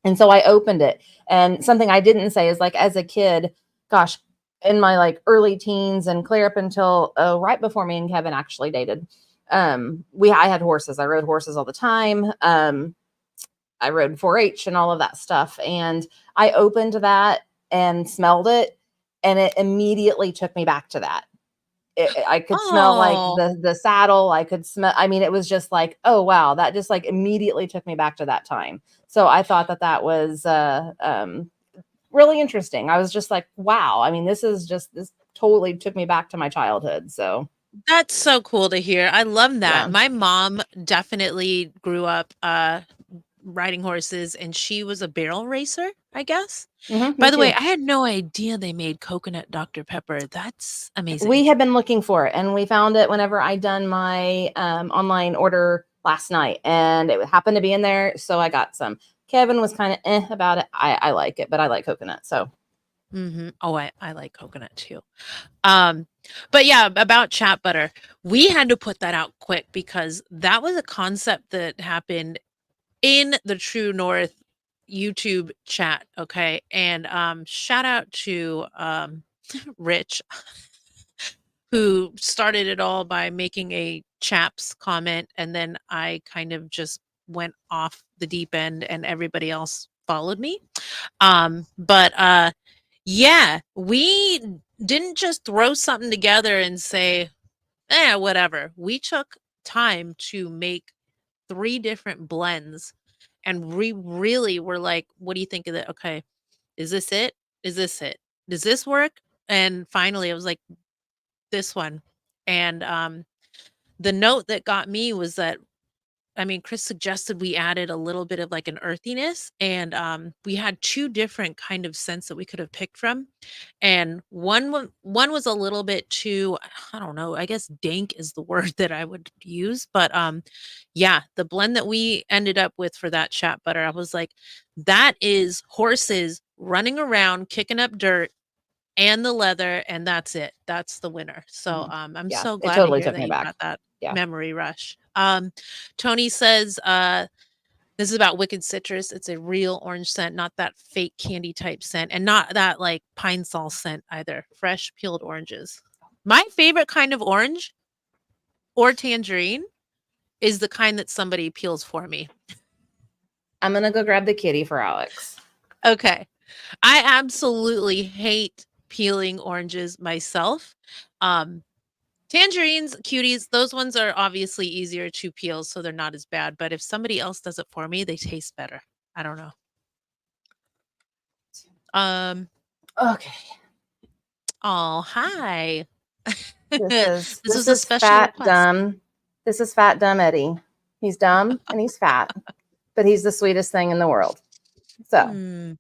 And so I opened it. And something I didn't say is like as a kid, gosh, in my like early teens and clear up until right before me and Kevin actually dated, I had horses. I rode horses all the time. I rode 4-H and all of that stuff. And I opened that and smelled it, and it immediately took me back to that. I could smell like Oh, the saddle. I could smell. I mean, it was just like, oh wow, that just like immediately took me back to that time. So I thought that that was really interesting. I was just like, wow. I mean, this totally took me back to my childhood. So that's so cool to hear. I love that. yeah. My mom definitely grew up riding horses and she was a barrel racer, I guess. Me By the way, too. I had no idea they made coconut Dr. Pepper. That's amazing. We had been looking for it, and we found it whenever I done my online order last night, and it happened to be in there. So I got some. Kevin was kind of about it. I like it, but I like coconut. So Oh, I like coconut too. Um, but yeah, about chat butter, we had to put that out quick because that was a concept that happened in the True North YouTube chat. Okay. And shout out to Rich, who started it all by making a chaps comment. And then I kind of just went off the deep end and everybody else followed me. But yeah, we didn't just throw something together and say, whatever. We took time to make 3 different blends, and we really were like, "What do you think of that? Okay, is this it? Is this it? Does this work?" And finally, I was like, "This one." And, the note that got me was that I mean, Chris suggested we added a little bit of, like, an earthiness, and, we had 2 different kind of scents that we could have picked from, and one was a little bit too, I don't know, I guess dank is the word that I would use, but, yeah, the blend that we ended up with for that chat butter, I was like, "That is horses running around, kicking up dirt, and the leather, and that's it. That's the winner." So, I'm yeah, so it glad to totally hear took that me you back. got that Yeah. memory rush. Tony says, this is about Wicked Citrus. It's a real orange scent, not that fake candy type scent, and not that like pine sol scent either. Fresh peeled oranges. My favorite kind of orange or tangerine is the kind that somebody peels for me. I'm gonna go grab the kitty for Alex. Okay. I absolutely hate peeling oranges myself. Um, Tangerines, cuties, those ones are obviously easier to peel, so they're not as bad. But if somebody else does it for me, they taste better. I don't know. Um, Okay. oh, hi. This is This this was a is special fat request. dumb. This is fat dumb Eddie. He's dumb and he's fat, but he's the sweetest thing in the world. So Hmm.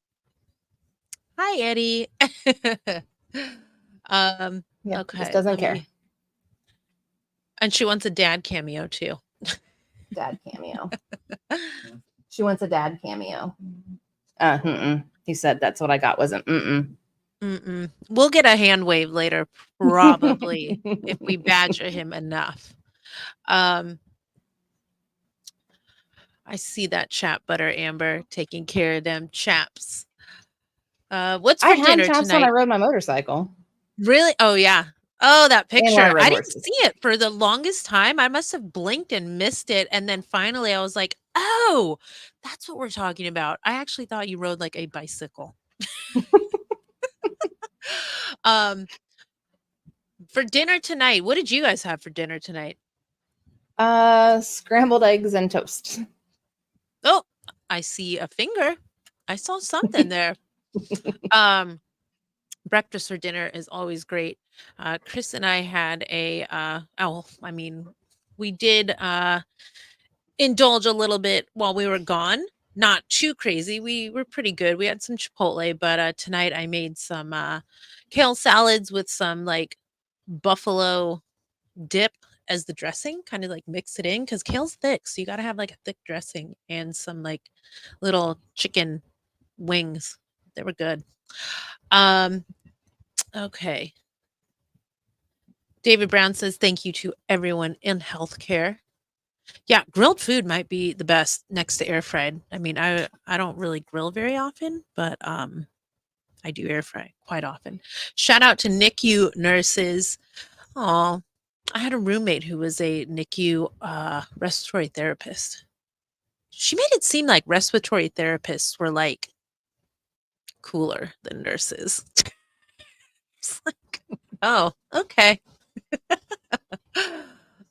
Hi, Eddie. um, yeah, just okay, doesn't let care. me. And she wants a dad cameo too. Dad cameo. She wants a dad cameo. He said that's what I got wasn't. Mm-mm. We'll get a hand wave later, probably, if we badger him enough. Um, I see that chap butter, Amber, taking care of them chaps. What's I for had dinner chaps when I tonight? rode my motorcycle Really? Oh, yeah. Oh, that and when I picture. rode I didn't horses. see it for the longest time. I must have blinked and missed it, and then finally I was like, "Oh, that's what we're talking about." I actually thought you rode like a bicycle. Um, for dinner tonight, what did you guys have for dinner tonight? Scrambled eggs and toast. Oh, I see a finger. I saw something there. Um, breakfast for dinner is always great. Chris and I had we did indulge a little bit while we were gone. Not too crazy. We were pretty good. We had some Chipotle, but tonight I made some kale salads with some like buffalo dip as the dressing, kind of like mix it in because kale's thick. So you got to have like a thick dressing and some like little chicken wings. They were good. Um, okay. David Brown says thank you to everyone in healthcare. Yeah, grilled food might be the best next to air fried. I mean, I don't really grill very often, but I do air fry quite often. Shout out to NICU nurses. Oh, I had a roommate who was a NICU respiratory therapist. She made it seem like respiratory therapists were like cooler than nurses. It's like, oh, okay.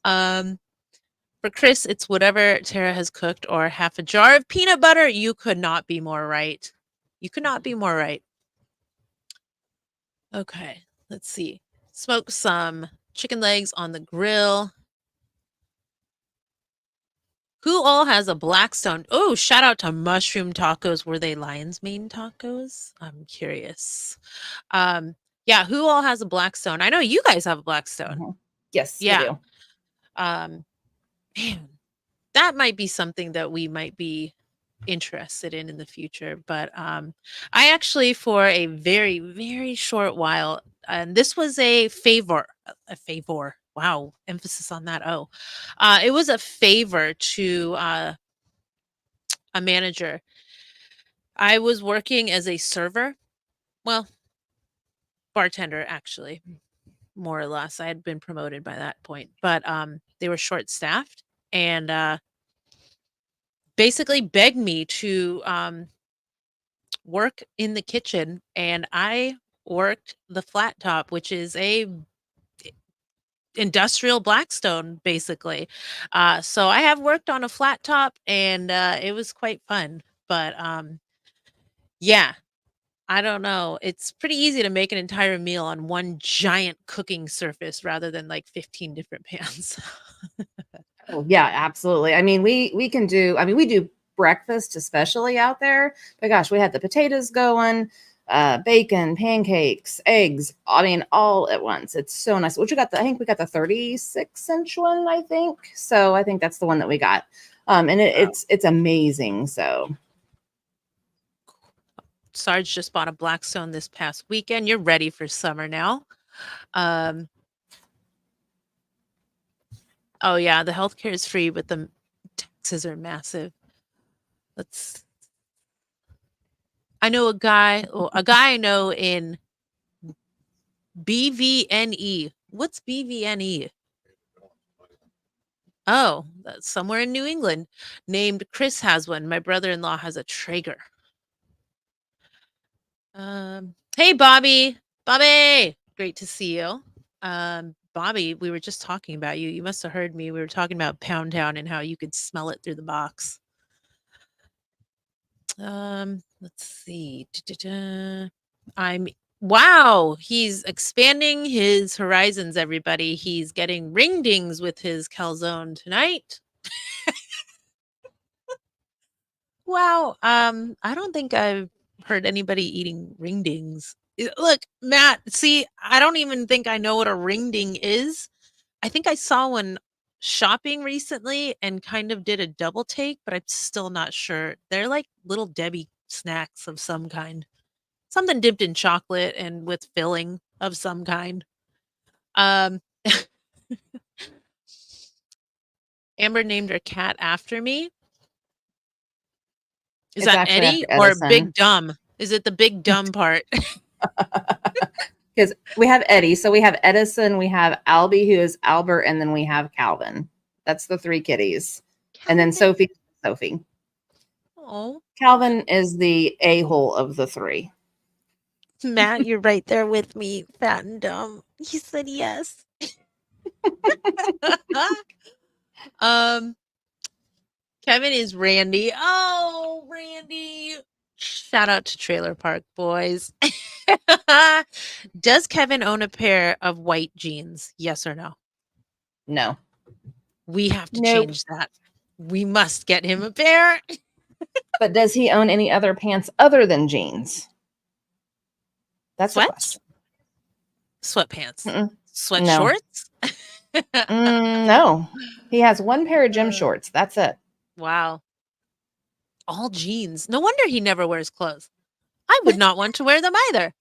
um, for Chris, it's whatever Tara has cooked or half a jar of peanut butter. You could not be more right. You could not be more right. Okay, let's see. Smoke some chicken legs on the grill. Who all has a Blackstone? Oh, shout out to mushroom tacos. Were they lion's mane tacos? I'm curious. Um, yeah, who all has a Blackstone? I know you guys have a Blackstone. Mhm. Yes, we Yeah. do. Um, man, that might be something that we might be interested in the future. But I actually, for a very, very short while, and this was a favor. Wow, emphasis on that. Oh, it was a favor to a manager. I was working as a server. Well, bartender, actually, more or less. I had been promoted by that point, but they were short staffed and basically begged me to work in the kitchen, and I worked the flat top, which is a industrial Blackstone, basically. So I have worked on a flat top, and it was quite fun. But yeah, I don't know. It's pretty easy to make an entire meal on one giant cooking surface rather than like 15 different pans. Oh, yeah, absolutely. I mean, we can do. I mean, we do breakfast especially out there. But gosh, we had the potatoes going, bacon, pancakes, eggs. I mean, all at once. It's so nice. Which we got the. I think we got the 36-inch one. I think so. I think that's the one that we got. And Wow. it's amazing. So Sarge just bought a Blackstone this past weekend. You're ready for summer now. Um, oh yeah, the healthcare is free, but the taxes are massive. Let's. I know a guy I know in BVNE. What's BVNE? Oh, that's somewhere in New England. Named Chris has one. My brother-in-law has a Traeger. Hey Bobby. Bobby, great to see you. Bobby, we were just talking about you. You must have heard me. We were talking about Pound Town and how you could smell it through the box. Let's see. Da-da-da. I'm wow, he's expanding his horizons, everybody. He's getting ring dings with his calzone tonight. Wow. I don't think I've heard anybody eating ring dings. Look, Matt, see, I don't even think I know what a ring ding is. I think I saw one shopping recently and kind of did a double take, but I'm still not sure. They're like little Debbie snacks of some kind. something dipped in chocolate and with filling of some kind. Um, Amber named her cat after me. Is It's that actually after Eddie or Edison. Big Dumb? Is it the Big Dumb part? Because we have Eddie. So we have Edison, we have Albie, who is Albert, and then we have Calvin. That's the 3 kitties. And then Calvin. Sophie. Oh, Calvin is the a-hole of the 3. Matt, you're right there with me, fat and dumb. He said yes. um, Kevin is Randy. Oh, Randy. Shout out to Trailer Park Boys. Does Kevin own a pair of white jeans? Yes or no? No. We have to Nope. change that. We must get him a pair. But does he own any other pants other than jeans? That's the Sweats? question. Sweatpants. Mm-mm. Sweat No. shorts? No. He has 1 pair of gym shorts. That's it. Wow. All jeans. No wonder he never wears clothes. I would not want to wear them either.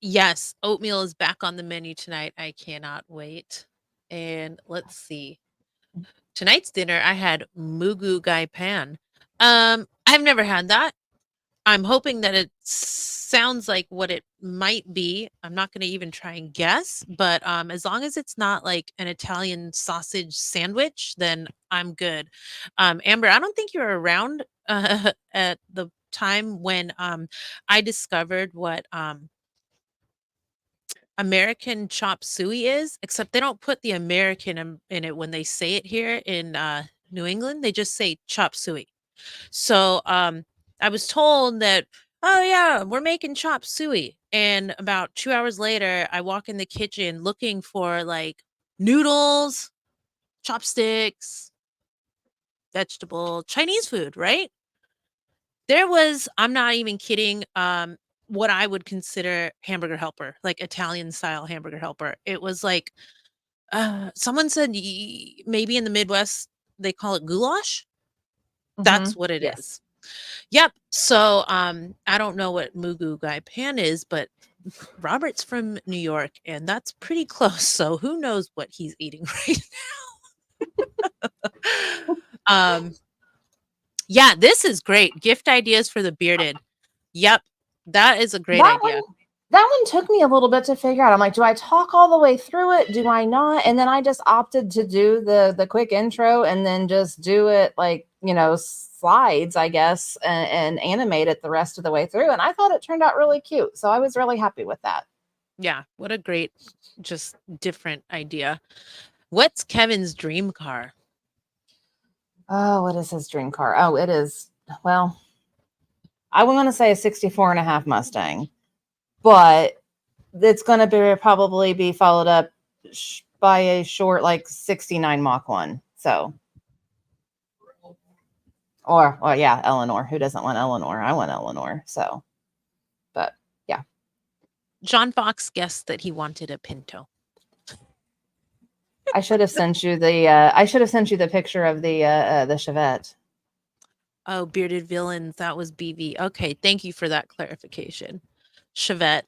Yes, oatmeal is back on the menu tonight. I cannot wait. And let's see. Tonight's dinner, I had mugu gai pan. I've never had that. I'm hoping that it sounds like what it might be. I'm not going to even try and guess, but as long as it's not like an Italian sausage sandwich, then I'm good. Amber, I don't think you were around at the time when I discovered what American chop suey is, except they don't put the American in it when they say it here in New England. They just say chop suey. So I was told that, oh yeah, we're making chop suey. And about 2 hours later, I walk in the kitchen looking for like noodles, chopsticks, vegetable, Chinese food, right? There was, I'm not even kidding, what I would consider hamburger helper, like Italian style hamburger helper. It was like someone said maybe in the Midwest they call it goulash. That's what it Yes. is. Yep. So, I don't know what Mugu Gai Pan is, but Robert's from New York, and that's pretty close. So who knows what he's eating right now? Yeah, this is great. Gift ideas for the bearded. Yep, that is a great That idea. one that one took me a little bit to figure out. I'm like, do I talk all the way through it? Do I not? And then I just opted to do the quick intro and then just do it like, slides, I guess, and animate it the rest of the way through. And I thought it turned out really cute. So I was really happy with that. Yeah, what a great, just different idea. What's Kevin's dream car? Oh, what is his dream car? Oh, it is, well, I want to say a 64 and a half Mustang, but it's going to probably be followed up by a short like 69 Mach 1. So, or yeah, Eleanor. Who doesn't want Eleanor? I want Eleanor. So, but yeah, John Fox guessed that he wanted a Pinto. I should have sent you the picture of the Chevette. Oh, Bearded Villains, that was BV. Okay, thank you for that clarification. Chevette.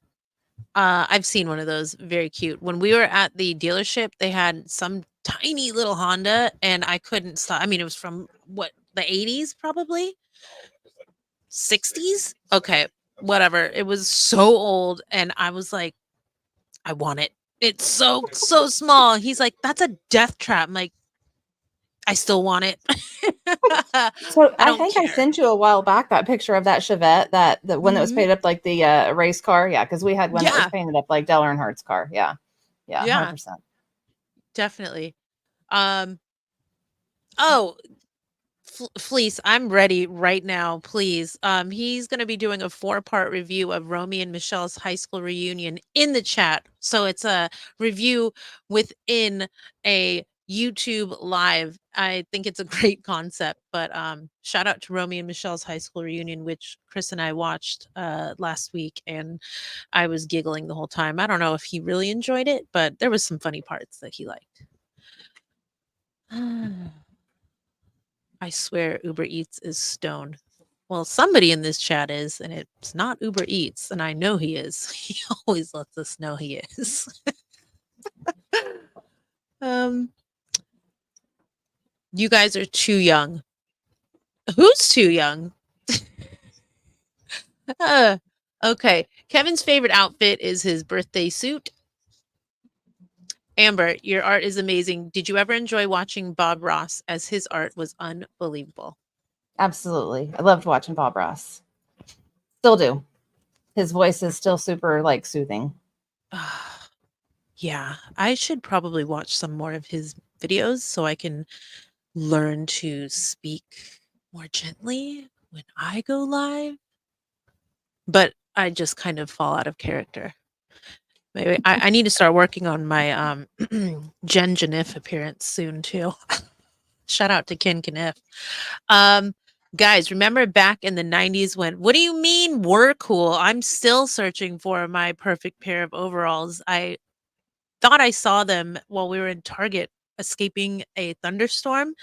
I've seen one of those, very cute. When we were at the dealership, they had some tiny little Honda, and I couldn't stop. I mean, it was from what, the 80s probably? 60s? Okay, whatever. It was so old, and I was like, I want it. It's so small. He's like, that's a death trap. I'm like, I still want it. So I I don't think I care. sent you a while back that picture of that Chevette, that the one that was Mhm. painted up like the race car. Yeah, because we had one that was Yeah, painted up like Dale Earnhardt's car. Yeah, yeah, yeah, 100%. definitely. Um, oh, Fleece, I'm ready right now, please. He's going to be doing a 4-part review of Romy and Michelle's high school reunion in the chat. So it's a review within a YouTube live. I think it's a great concept, but shout out to Romy and Michelle's high school reunion, which Chris and I watched last week, and I was giggling the whole time. I don't know if he really enjoyed it, but there was some funny parts that he liked. I swear Uber Eats is stoned. Well, somebody in this chat is, and it's not Uber Eats, and I know he is. He always lets us know he is. um, you guys are too young. Who's too young? Okay. Kevin's favorite outfit is his birthday suit. Amber, your art is amazing. Did you ever enjoy watching Bob Ross, as his art was unbelievable? Absolutely. I loved watching Bob Ross. Still do. His voice is still super like soothing. Yeah, I should probably watch some more of his videos so I can learn to speak more gently when I go live. But I just kind of fall out of character. Maybe I need to start working on my Jen Janiff appearance soon too. Shout out to Ken Kniff. Guys, remember back in the 90s when, what do you mean we're cool? I'm still searching for my perfect pair of overalls. I thought I saw them while we were in Target escaping a thunderstorm,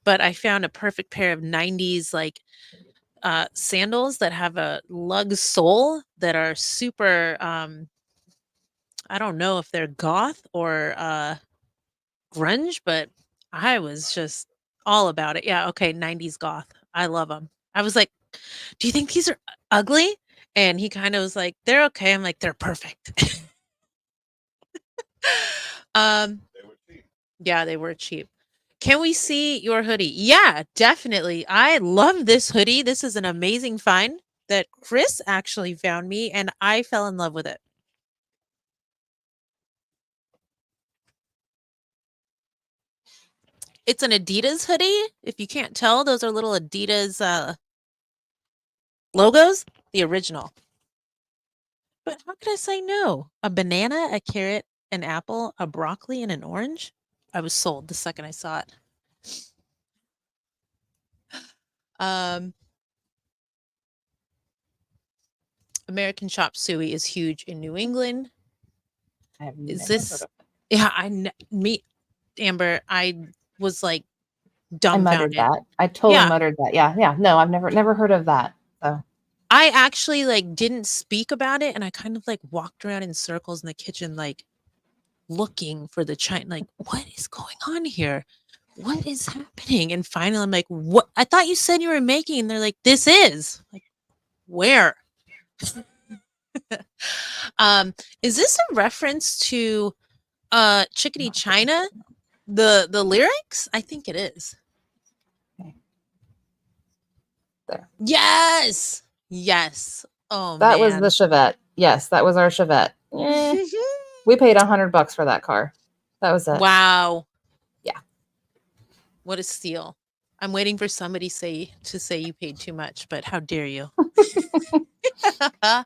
but I found a perfect pair of 90s like sandals that have a lug sole that are super I don't know if they're goth or grunge, but I was just all about it. Yeah, okay, 90s goth. I love them. I was like, "Do you think these are ugly?" And he kind of was like, "They're okay." I'm like, "They're perfect." um yeah, they were cheap. Can we see your hoodie? Yeah, definitely. I love this hoodie. This is an amazing find that Chris actually found me and I fell in love with it. It's an Adidas hoodie. If you can't tell, those are little Adidas logos, the original. But how could I say no? A banana, a carrot, an apple, a broccoli, and an orange? I was sold the second I saw it. Um, American chop suey is huge in New England. I have Is never heard this? of it. Yeah, me, Amber. I was like I muttered dumbfounded. that. I totally Yeah, muttered that. Yeah, yeah. No, I've never heard of that. So I actually like didn't speak about it, and I kind of like walked around in circles in the kitchen, like looking for the China. Like, what is going on here? What is happening? And finally, I'm like, what? I thought you said you were making. And they're like, this is like, where? um, is this a reference to Chickadee China? The lyrics? I think it is. okay, there. Yes. Yes. Oh That was the man. Chevette. Yes, that was our Chevette. We paid $100 for that car. That was it. Wow. Yeah. What a steal. I'm waiting for somebody to say you paid too much, but how dare you?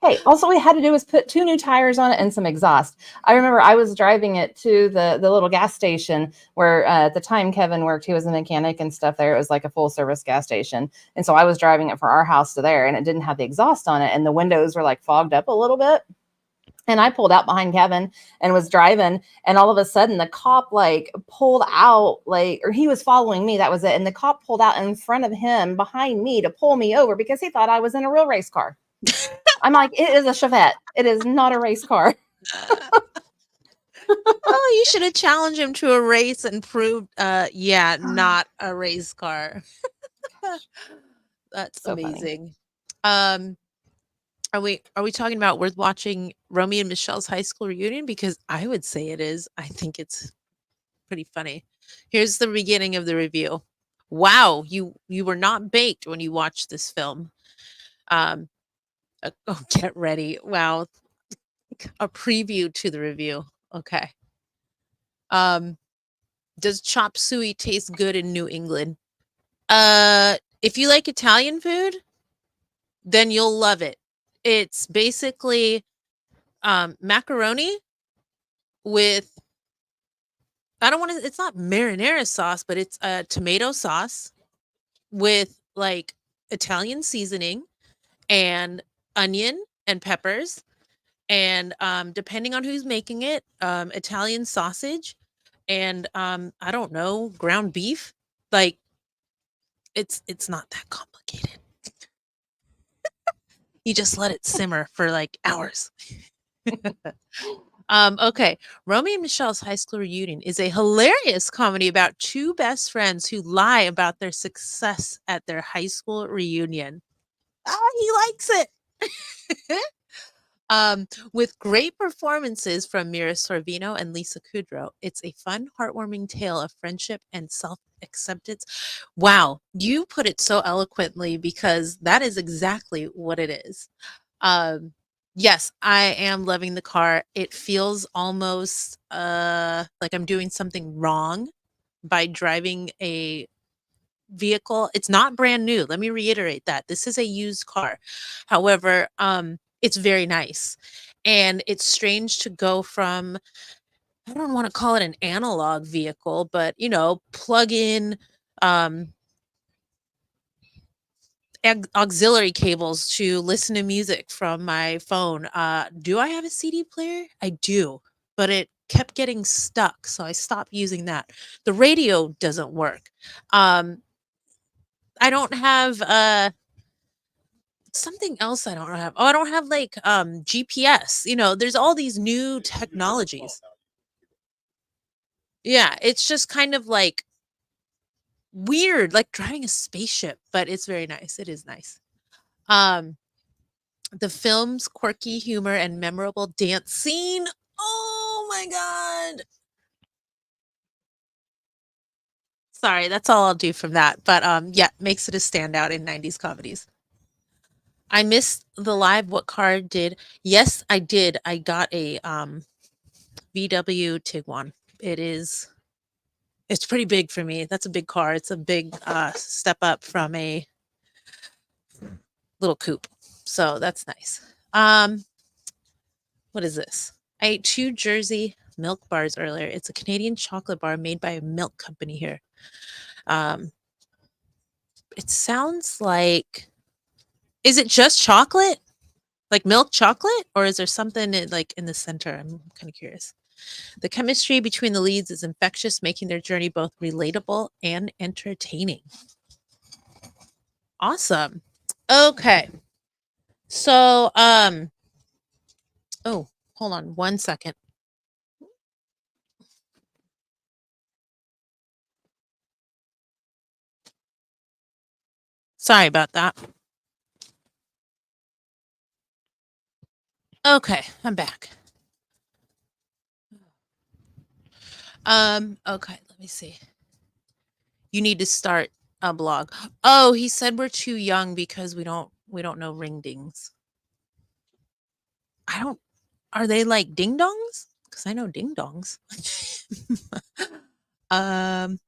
Hey, also we had to do was put 2 new tires on it and some exhaust. I remember I was driving it to the little gas station where at the time Kevin worked. He was a mechanic and stuff there. It was like a full service gas station. And so I was driving it from our house to there and it didn't have the exhaust on it and the windows were like fogged up a little bit. And I pulled out behind Kevin and was driving, and all of a sudden the cop like pulled out, like, or he was following me. That was it. And the cop pulled out in front of him behind me to pull me over because he thought I was in a real race car. I'm like, it is a Chevette. It is not a race car. Oh, you should have challenged him to a race and proved, yeah, not a race car. That's So funny. amazing. Um, are we talking about worth watching Romy and Michelle's high school reunion? Because I would say it is. I think it's pretty funny. Here's the beginning of the review. Wow, you were not baked when you watched this film. Um, oh, get ready. Wow, a preview to the review. Okay. Um, does chop suey taste good in New England? If you like Italian food, then you'll love it. It's basically macaroni with, I don't want to, it's not marinara sauce, but it's a tomato sauce with like Italian seasoning and onion and peppers and depending on who's making it, Italian sausage and I don't know, ground beef. Like it's not that complicated. You just let it simmer for like hours. Okay. Romeo and Michelle's High School Reunion is a hilarious comedy about two best friends who lie about their success at their high school reunion. He likes it. With great performances from Mira Sorvino and Lisa Kudrow, it's a fun, heartwarming tale of friendship and self-acceptance. Wow, you put it so eloquently because that is exactly what it is. Yes, I am loving the car. It feels almost like I'm doing something wrong by driving a vehicle. It's not brand new. Let me reiterate that. This is a used car. However, it's very nice. And it's strange to go from, I don't want to call it an analog vehicle, but plug in um auxiliary cables to listen to music from my phone. Do I have a CD player? I do, but it kept getting stuck, so I stopped using that. The radio doesn't work. Um, I don't have something else I don't have. Oh, I don't have like GPS. There's all these new technologies. Yeah, it's just kind of like weird, like driving a spaceship, but it's very nice. It is nice. Um The film's quirky humor and memorable dance scene. Oh my god. Sorry, that's all I'll do from that. But yeah, makes it a standout in 90s comedies. I missed the live what car did. Yes, I did. I got a VW Tiguan. It's pretty big for me. That's a big car. It's a big step up from a little coupe. So that's nice. What is this? I ate 2 Jersey milk bars earlier. It's a Canadian chocolate bar made by a milk company here. Um, it sounds like, is it just chocolate? Like milk chocolate? Or is there something like in the center? I'm kind of curious. The chemistry between the leads is infectious, making their journey both relatable and entertaining. Awesome. Okay. So, oh, hold on 1 second. Sorry about that. Okay, I'm back. Okay, let me see. You need to start a blog. Oh, he said we're too young because we don't know ring dings. I don't Are they like ding dongs? Because I know ding dongs. um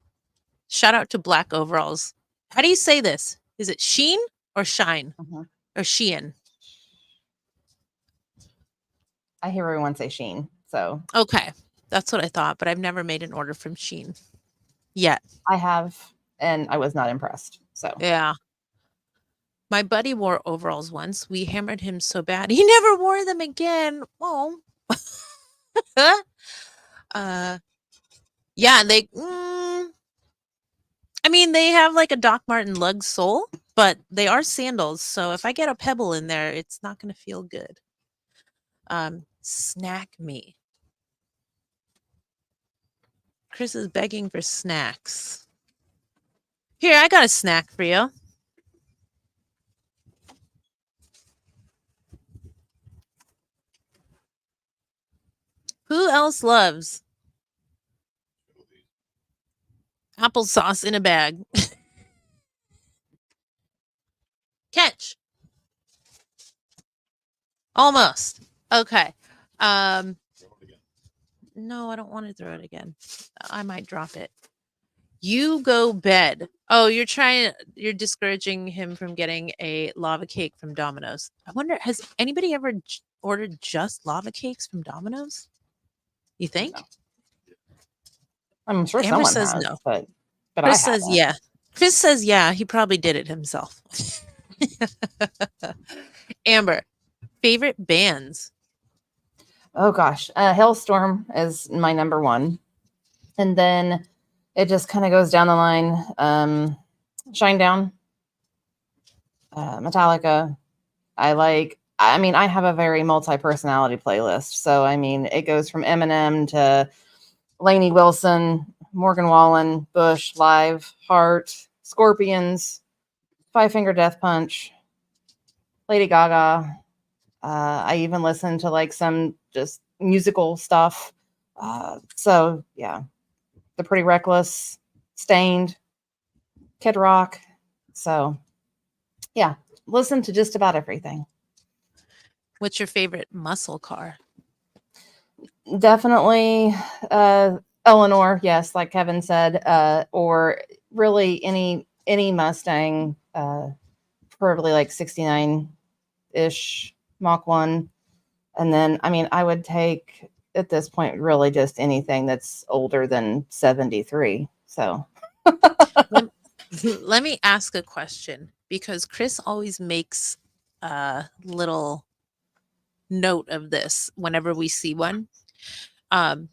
Shout out to Black Overalls. How do you say this? Is it Sheen or Shine? Mhm. Or Shein? I hear everyone say Sheen. So Okay. That's what I thought, but I've never made an order from Sheen yet. I have, and I was not impressed. So Yeah. My buddy wore overalls once. We hammered him so bad. He never wore them again. Oh. uh yeah, I mean, they have like a Doc Marten lug sole, but they are sandals. So if I get a pebble in there, it's not going to feel good. Snack me. Chris is begging for snacks. Here, I got a snack for you. Who else loves applesauce in a bag? Catch. Almost. Okay. Um no, I don't want to throw it again. I might drop it. You go bed. Oh, you're discouraging him from getting a lava cake from Domino's. I wonder, has anybody ever ordered just lava cakes from Domino's? You think? no. I'm sure Amber someone says has, no. but I Chris says haven't. yeah. Chris says yeah, he probably did it himself. Amber, favorite bands? Oh gosh, Hailstorm is my number one, and then it just kind of goes down the line. Shinedown, Metallica. I mean, I have a very multi-personality playlist. So, I mean, it goes from Eminem to Lainey Wilson, Morgan Wallen, Bush, Live, Heart, Scorpions, Five Finger Death Punch, Lady Gaga. I even listen to like some just musical stuff. So yeah, The Pretty Reckless, Stained, Kid Rock. So yeah, listen to just about everything. What's your favorite muscle car? Definitely Eleanor, yes, like Kevin said, or really any Mustang, probably like 69-ish Mach 1. And then I mean I would take at this point really just anything that's older than 73. So Let, let me ask a question because Chris always makes a little note of this whenever we see one. Um,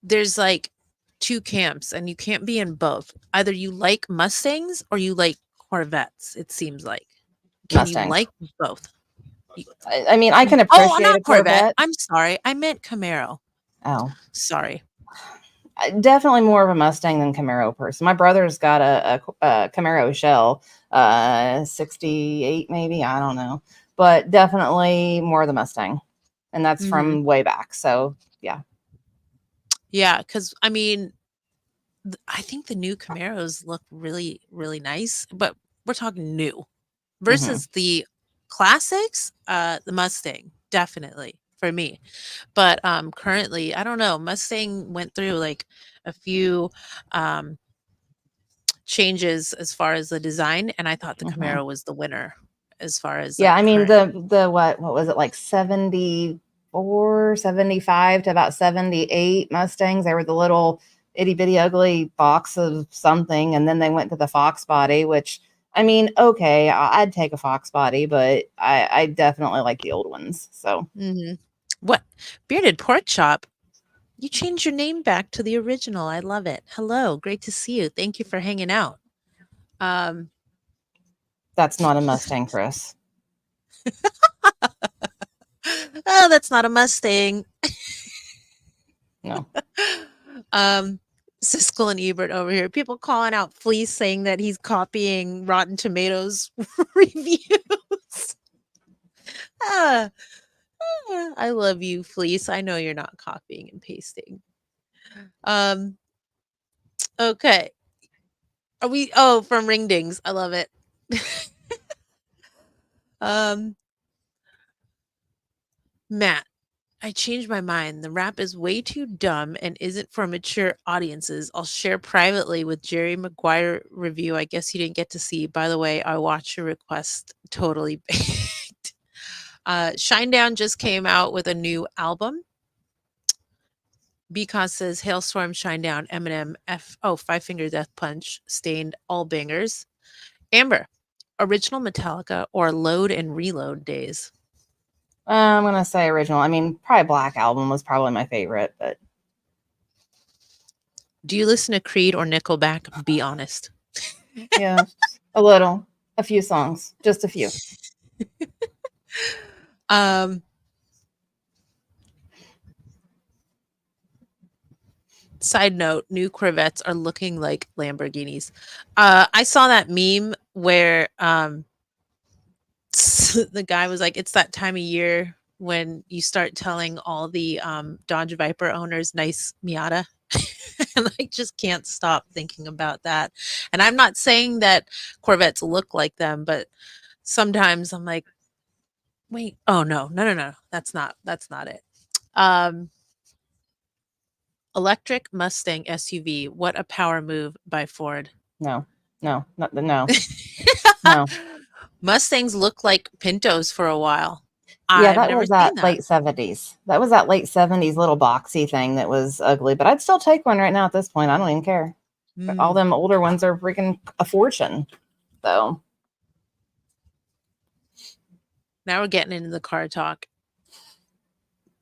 there's like two camps, and you can't be in both. Either you like Mustangs or you like Corvettes, it seems like. Can you Mustangs. like both? You- I mean I can Oh, appreciate a not Corvette. Corvette. I'm sorry. I meant Camaro. Oh, Sorry. definitely more of a Mustang than Camaro person. My brother's got a Camaro shell, 68 maybe, I don't know, but definitely more the Mustang, and that's Hmm. from way back. So yeah. Yeah, because I mean, I think the new Camaros look really, really nice, but we're talking new Hmm. versus the classics. The Mustang, definitely for me. But currently, I don't know. Mustang went through like a few um changes as far as the design, and I thought the Hmm. Camaro was the winner as far as Yeah, like I mean current. the what was it, like 74, 75 to about 78 Mustangs. They were the little itty bitty ugly box of something, and then they went to the Fox body, which I mean, okay, I'd take a Fox body, but I definitely like the old ones. So Hmm. What bearded pork chop? You changed your name back to the original. I love it. Hello, great to see you. Thank you for hanging out. Um, that's not a Mustang, Chris. oh, that's not a Mustang. No. um, Siskel and Ebert over here. People calling out Fleece saying that he's copying Rotten Tomatoes reviews. Ah, I love you, Fleece. I know you're not copying and pasting. Um, okay. Are we from Ringdings. I love it. um, Matt, I changed my mind. The rap is way too dumb and isn't for mature audiences. I'll share privately with Jerry Maguire review. I guess you didn't get to see. By the way, I watched your request totally baked. Shinedown just came out with a new album. Because says Hailstorm, Shinedown, Eminem, Five Finger Death Punch, Stained, all bangers. Amber, original Metallica or Load and Reload days? I'm gonna say original. I mean, probably Black Album was probably my favorite, but Do you listen to Creed or Nickelback? Be honest. yeah, a little, a few songs, just a few. Um, Side note, new Corvettes are looking like Lamborghinis. I saw that meme where the guy was like, it's that time of year when you start telling all the Dodge Viper owners nice Miata. And I just can't stop thinking about that. And I'm not saying that Corvettes look like them, but sometimes I'm like, wait, oh no. That's not it. Um Electric Mustang SUV. What a power move by Ford. No, no, not the no, no. Mustangs look like Pintos for a while. Yeah, I've that never was seen that that. late 70s. That was that late 70s little boxy thing that was ugly, but I'd still take one right now at this point. I don't even care. All Mm. them older ones are freaking a fortune. So, Now we're getting into the car talk.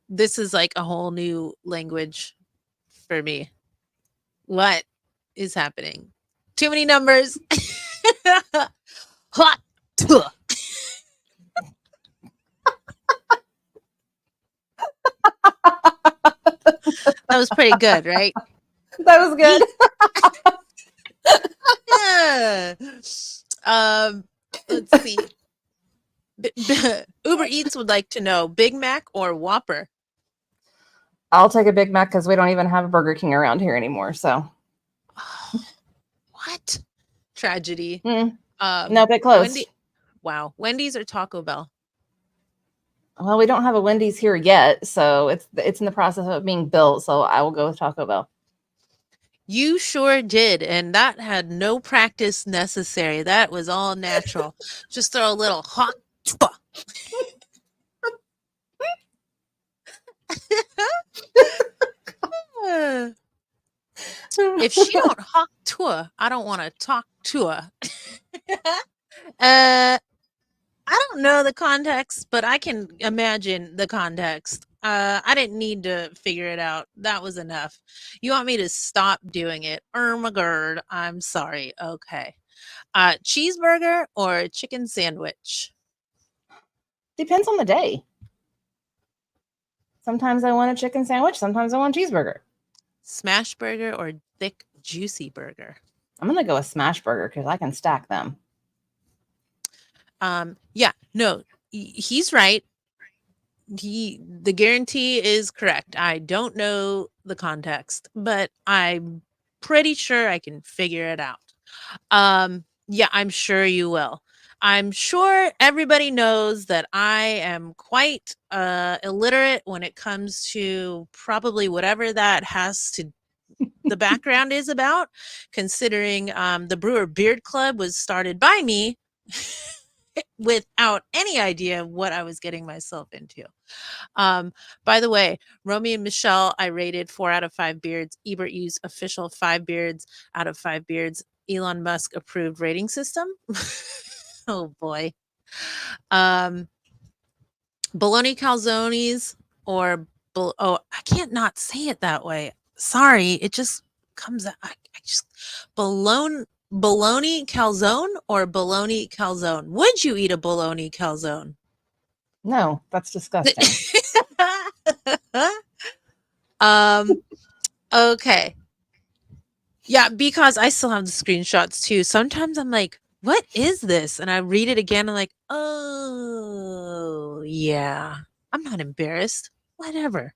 This is like a whole new language for me. What is happening? Too many numbers. Hot. was pretty good, right? That was good. Yeah. Let's see. Uber Eats would like to know Big Mac or Whopper. I'll take a Big Mac because we don't even have a Burger King around here anymore. So, What? Tragedy. no, bit close. Wow. Wendy's or Taco Bell? Well, we don't have a Wendy's here yet, so it's in the process of being built. So I will go with Taco Bell. You sure did, and that had no practice necessary. That was all natural. Just throw a little hot. If she don't hawk to her, I don't want to talk to her. I don't know the context, but I can imagine the context. I didn't need to figure it out. That was enough. You want me to stop doing it? My god, I'm sorry. Okay. Cheeseburger or chicken sandwich? Depends on the day. Sometimes I want a chicken sandwich. Sometimes I want a cheeseburger. Smash burger or thick, juicy burger? I'm going to go with smash burger because I can stack them. Yeah, no, he's right. The guarantee is correct. I don't know the context, but I'm pretty sure I can figure it out. Yeah, I'm sure you will. I'm sure everybody knows that I am quite illiterate when it comes to probably whatever that has to the background is about, considering the Brewer Beard Club was started by me without any idea what I was getting myself into. By the way, Romy and Michelle, I rated 4 out of 5 beards. Ebert used official 5 beards out of 5 beards. Elon Musk approved rating system. Oh boy. Bologna calzones or I can't not say it that way. Sorry, it just comes out. I just bologna calzone or bologna calzone. Would you eat a bologna calzone? No, that's disgusting. Okay. Yeah, because I still have the screenshots too. Sometimes I'm like, what is this? And I read it again. I'm like, oh yeah. I'm not embarrassed. Whatever.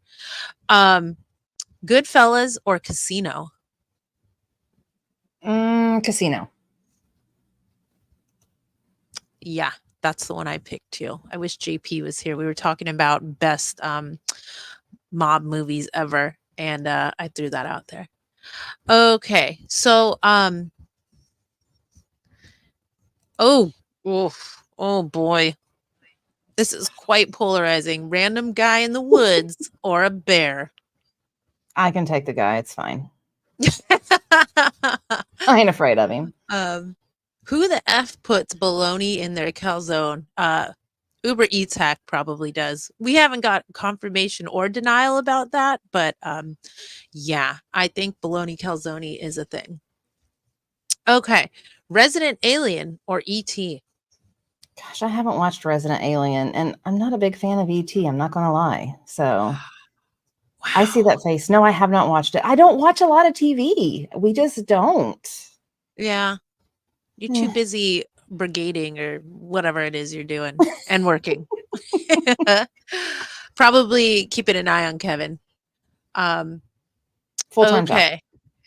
Goodfellas or Casino? Casino. Yeah, that's the one I picked too. I wish JP was here. We were talking about best mob movies ever, and I threw that out there. Okay, so oh boy, this is quite polarizing. Random guy in the woods or a bear? I can take the guy. It's fine. I ain't afraid of him. Who the F puts bologna in their calzone? Uber Eats hack probably does. We haven't got confirmation or denial about that, but yeah, I think bologna calzone is a thing. Okay, Resident Alien or ET? Gosh, I haven't watched Resident Alien, and I'm not a big fan of ET. I'm not going to lie. So Wow. I see that face. No, I have not watched it. I don't watch a lot of TV. We just don't. Yeah, you're too busy brigading or whatever it is you're doing and working. Probably keeping an eye on Kevin. Full-time job. Okay.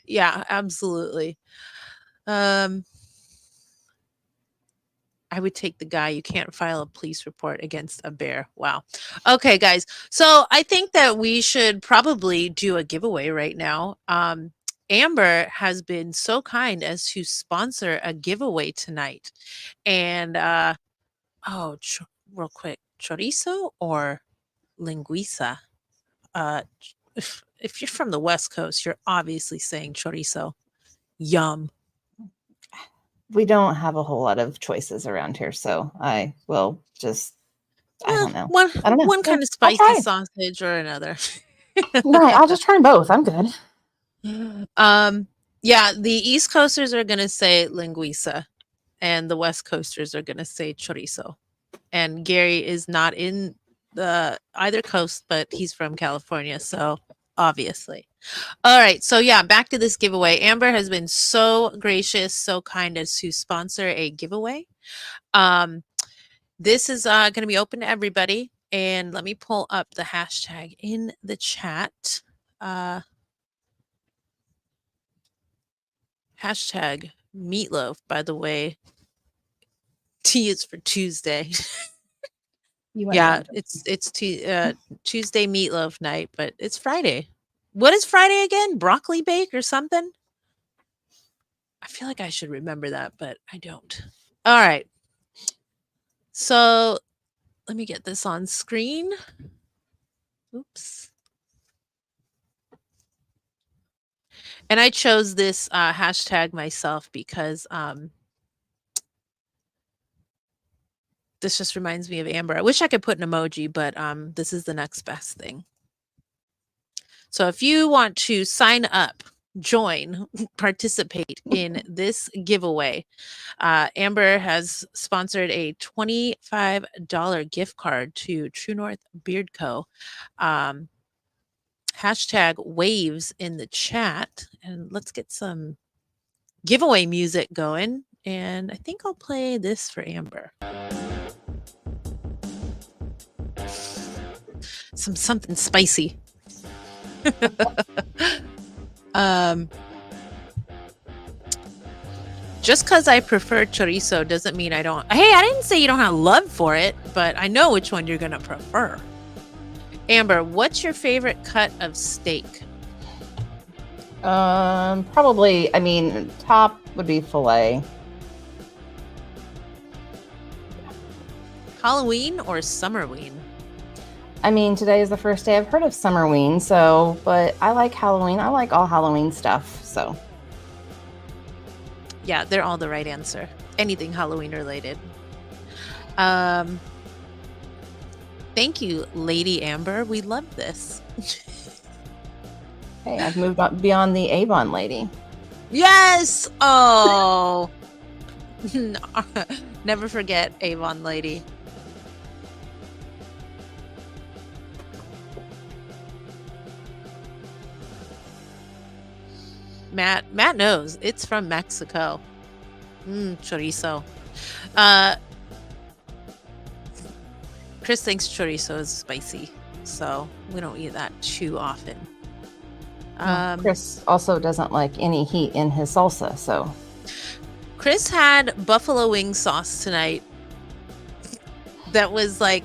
Yeah, absolutely. I would take the guy. You can't file a police report against a bear. Wow. Okay, guys. So I think that we should probably do a giveaway right now. Amber has been so kind as to sponsor a giveaway tonight. And real quick, chorizo or linguiça? If you're from the West Coast, you're obviously saying chorizo. Yum. We don't have a whole lot of choices around here, so I will just I don't know. I don't know. One kind of spicy sausage or another. Right, I'll just try them both. I'm good. Yeah, the East Coasters are gonna say linguiça, and the West Coasters are gonna say chorizo. And Gary is not in the either coast, but he's from California, so obviously. All right. So yeah, back to this giveaway. Amber has been so gracious, so kind as to sponsor a giveaway. This is going to be open to everybody. And let me pull up the hashtag in the chat. Hashtag meatloaf, by the way. T is for Tuesday. Yeah, it's Tuesday meatloaf night, but it's Friday. What is Friday again? Broccoli bake or something? I feel like I should remember that, but I don't. All right. So let me get this on screen. Oops. And I chose this hashtag myself because this just reminds me of Amber. I wish I could put an emoji, but this is the next best thing. So if you want to sign up, join, participate in this giveaway, Amber has sponsored a $25 gift card to True North Beard Co. Hashtag waves in the chat, and let's get some giveaway music going. And I think I'll play this for Amber. Something spicy. Just because I prefer chorizo doesn't mean I don't. Hey, I didn't say you don't have love for it, but I know which one you're gonna prefer. Amber, what's your favorite cut of steak? Probably. I mean, top would be filet. Halloween or Summerween? I mean, today is the first day I've heard of Summerween, so, but I like Halloween. I like all Halloween stuff, so. Yeah, they're all the right answer. Anything Halloween related. Thank you, Lady Amber. We love this. Hey, I've moved on beyond the Avon lady. Yes! Oh! Never forget Avon lady. Matt knows. It's from Mexico. Chorizo. Chris thinks chorizo is spicy, so we don't eat that too often. Chris also doesn't like any heat in his salsa, so. Chris had buffalo wing sauce tonight. That was like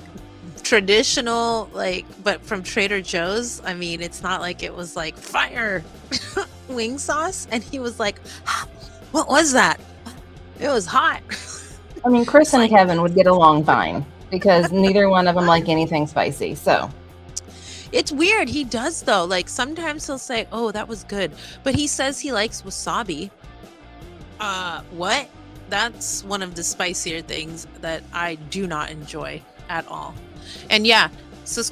traditional, like, but from Trader Joe's. I mean, it's not like it was like fire wing sauce. And he was like, what was that? It was hot. I mean, Chris and Kevin would get along fine because neither one of them like anything spicy, so. It's weird. He does, though. Like, sometimes he'll say, oh, that was good. But he says he likes wasabi. What? That's one of the spicier things that I do not enjoy at all. And yeah, so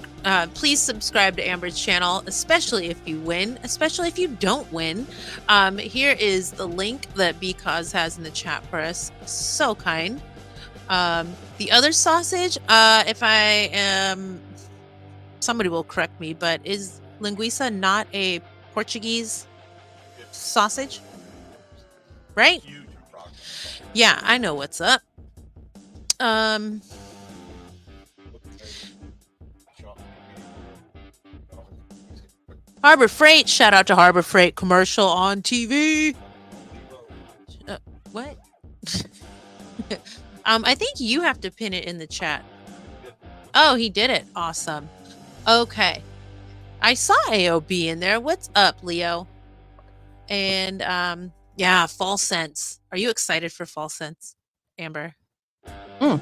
please subscribe to Amber's channel, especially if you win, especially if you don't win. Here is the link that Because has in the chat for us. So kind. The other sausage, if I am, somebody will correct me, but is linguiça not a Portuguese sausage? Right? Yeah, I know what's up. Harbor Freight, shout out to Harbor Freight commercial on TV. What? I think you have to pin it in the chat. Oh, he did it. Awesome. Okay. I saw AOB in there. What's up, Leo? And yeah, Fall Scents. Are you excited for Fall Scents, Amber?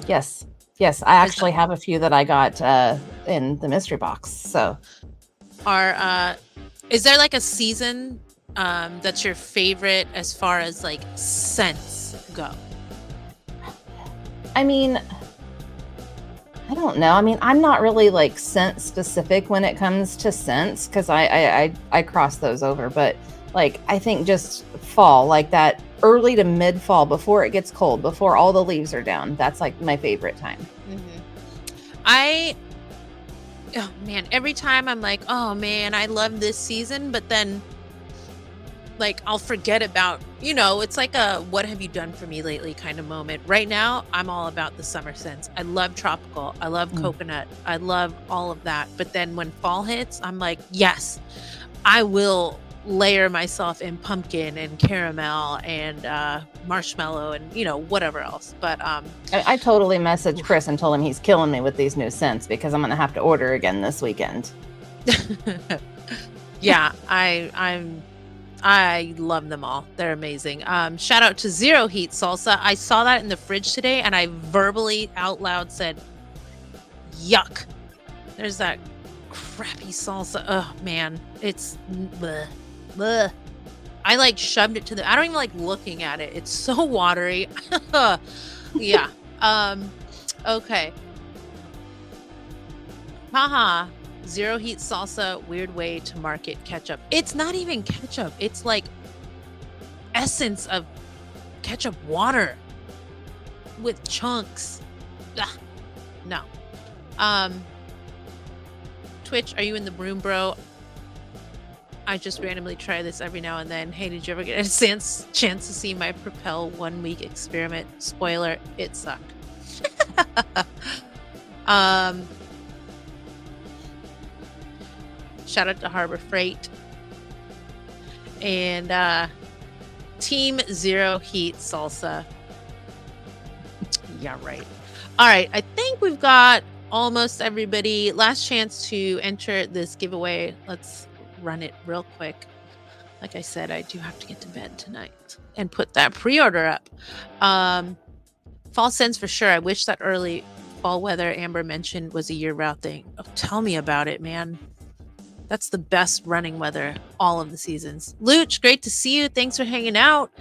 Yes. Yes, I actually have a few that I got in the mystery box. So, is there like a season that's your favorite as far as like scents go? I mean, I don't know. I mean, I'm not really like scent specific when it comes to scents because I cross those over. But like, I think just fall, like that early to mid fall before it gets cold, before all the leaves are down. That's like my favorite time. oh man, every time I'm like, oh man, I love this season, but then like I'll forget about, it's like a what have you done for me lately kind of moment. Right now, I'm all about the summer scents. I love tropical. I love Mm. coconut. I love all of that. But then when fall hits, I'm like, yes, I will layer myself in pumpkin and caramel and marshmallow and whatever else. But I totally messaged oof. Chris and told him he's killing me with these new scents because I'm gonna have to order again this weekend. Yeah, I love them all. They're amazing. Shout out to Zero Heat Salsa. I saw that in the fridge today and I verbally out loud said, yuck. There's that crappy salsa. Oh man, it's bleh, bleh. I like shoved it to I don't even like looking at it. It's so watery. Yeah. Okay. Haha. Zero heat salsa, weird way to market ketchup. It's not even ketchup. It's like essence of ketchup water with chunks. Ugh, no. Twitch, are you in the room, bro? I just randomly try this every now and then. Hey, did you ever get a chance to see my Propel 1 week experiment? Spoiler, it sucked. Shout out to Harbor Freight. And Team Zero Heat Salsa. Yeah, right. All right. I think we've got almost everybody. Last chance to enter this giveaway. Let's run it real quick. Like I said, I do have to get to bed tonight and put that pre-order up. Fall scents for sure. I wish that early fall weather Amber mentioned was a year-round thing. Oh, tell me about it, man. That's the best running weather all of the seasons. Luch, great to see you. Thanks for hanging out.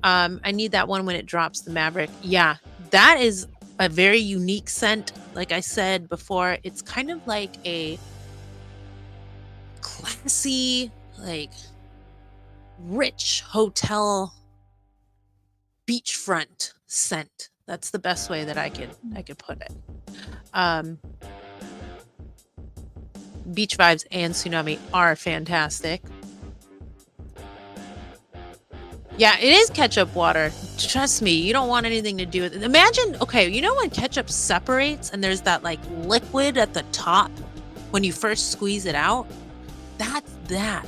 I need that one when it drops, the Maverick. Yeah, that is a very unique scent. Like I said before, it's kind of like a classy, like rich hotel beachfront scent. That's the best way that I could put it. Beach Vibes and Tsunami are fantastic. Yeah, it is ketchup water. Trust me, you don't want anything to do with it. Imagine, okay, you know when ketchup separates and there's that like liquid at the top when you first squeeze it out? That's that,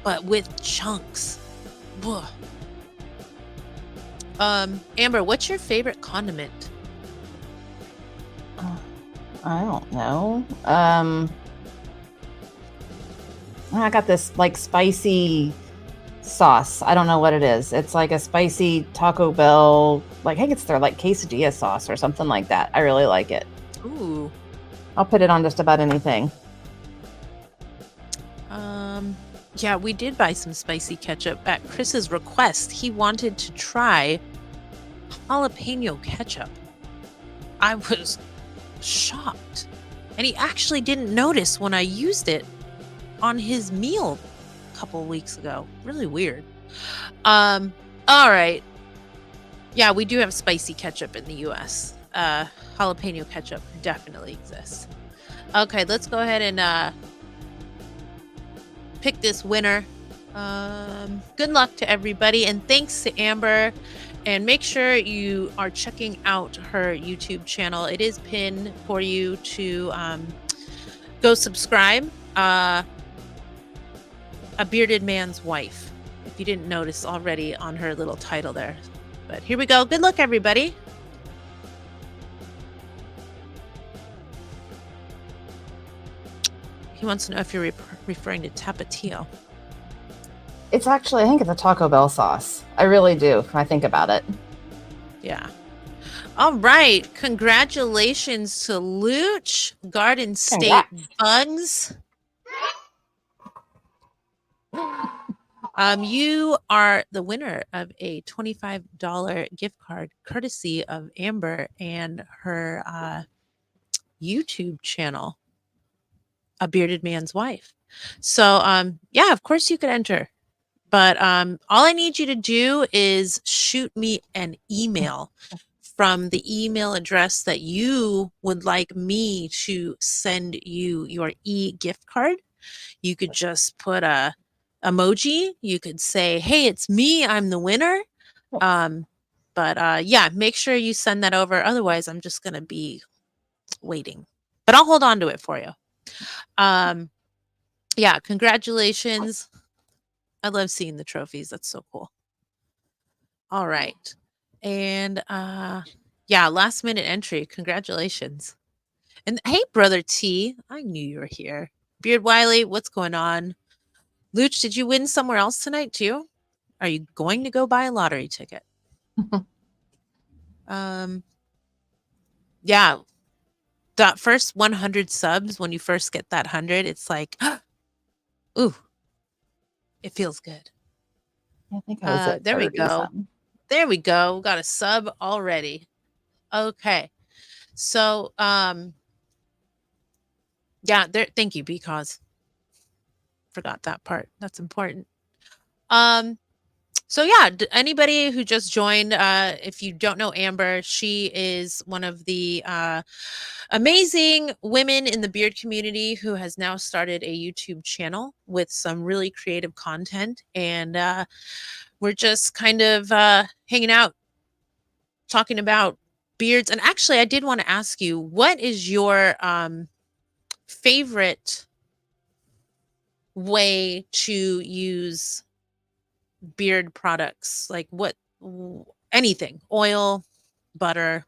but with chunks. Ugh. Amber, what's your favorite condiment? I don't know. I got this like spicy sauce. I don't know what it is. It's like a spicy Taco Bell, like I think it's their like quesadilla sauce or something like that. I really like it. Ooh. I'll put it on just about anything. Yeah, we did buy some spicy ketchup at Chris's request. He wanted to try jalapeno ketchup. I was shocked. And he actually didn't notice when I used it on his meal a couple weeks ago. Really weird. All right. Yeah, we do have spicy ketchup in the US. Jalapeno ketchup definitely exists. Okay, let's go ahead and pick this winner. Good luck to everybody, and thanks to Amber. And make sure you are checking out her YouTube channel. It is pinned for you to go subscribe. A Bearded Man's Wife, if you didn't notice already on her little title there. But here we go. Good luck, everybody. He wants to know if you're referring to Tapatio. It's actually, I think it's a Taco Bell sauce. I really do, if I think about it. Yeah. All right. Congratulations to Luch, Garden State Bugs. You are the winner of a $25 gift card courtesy of Amber and her YouTube channel, A Bearded Man's Wife. So yeah, of course you could enter. But all I need you to do is shoot me an email from the email address that you would like me to send you your gift card. You could just put a emoji. You could say, "Hey, it's me. I'm the winner." Um, but yeah, make sure you send that over. Otherwise, I'm just gonna be waiting. But I'll hold on to it for you. Um, yeah, congratulations. I love seeing the trophies. That's so cool. All right. And yeah, last minute entry. Congratulations. And hey, brother T, I knew you were here. Beard Wiley, what's going on? Luch, did you win somewhere else tonight too? Are you going to go buy a lottery ticket? Um, yeah, that first 100 subs, when you first get that 100, it's like, ooh, it feels good. I think I was at There we 30 go. something. There we go. Got a sub already. Okay. So, yeah, there, thank you, because forgot that part. That's important. Um, so yeah, anybody who just joined, if you don't know Amber, she is one of the amazing women in the beard community who has now started a YouTube channel with some really creative content. And we're just kind of hanging out, talking about beards. And actually, I did want to ask you, what is your favorite way to use beard products? Like what, anything, oil, butter?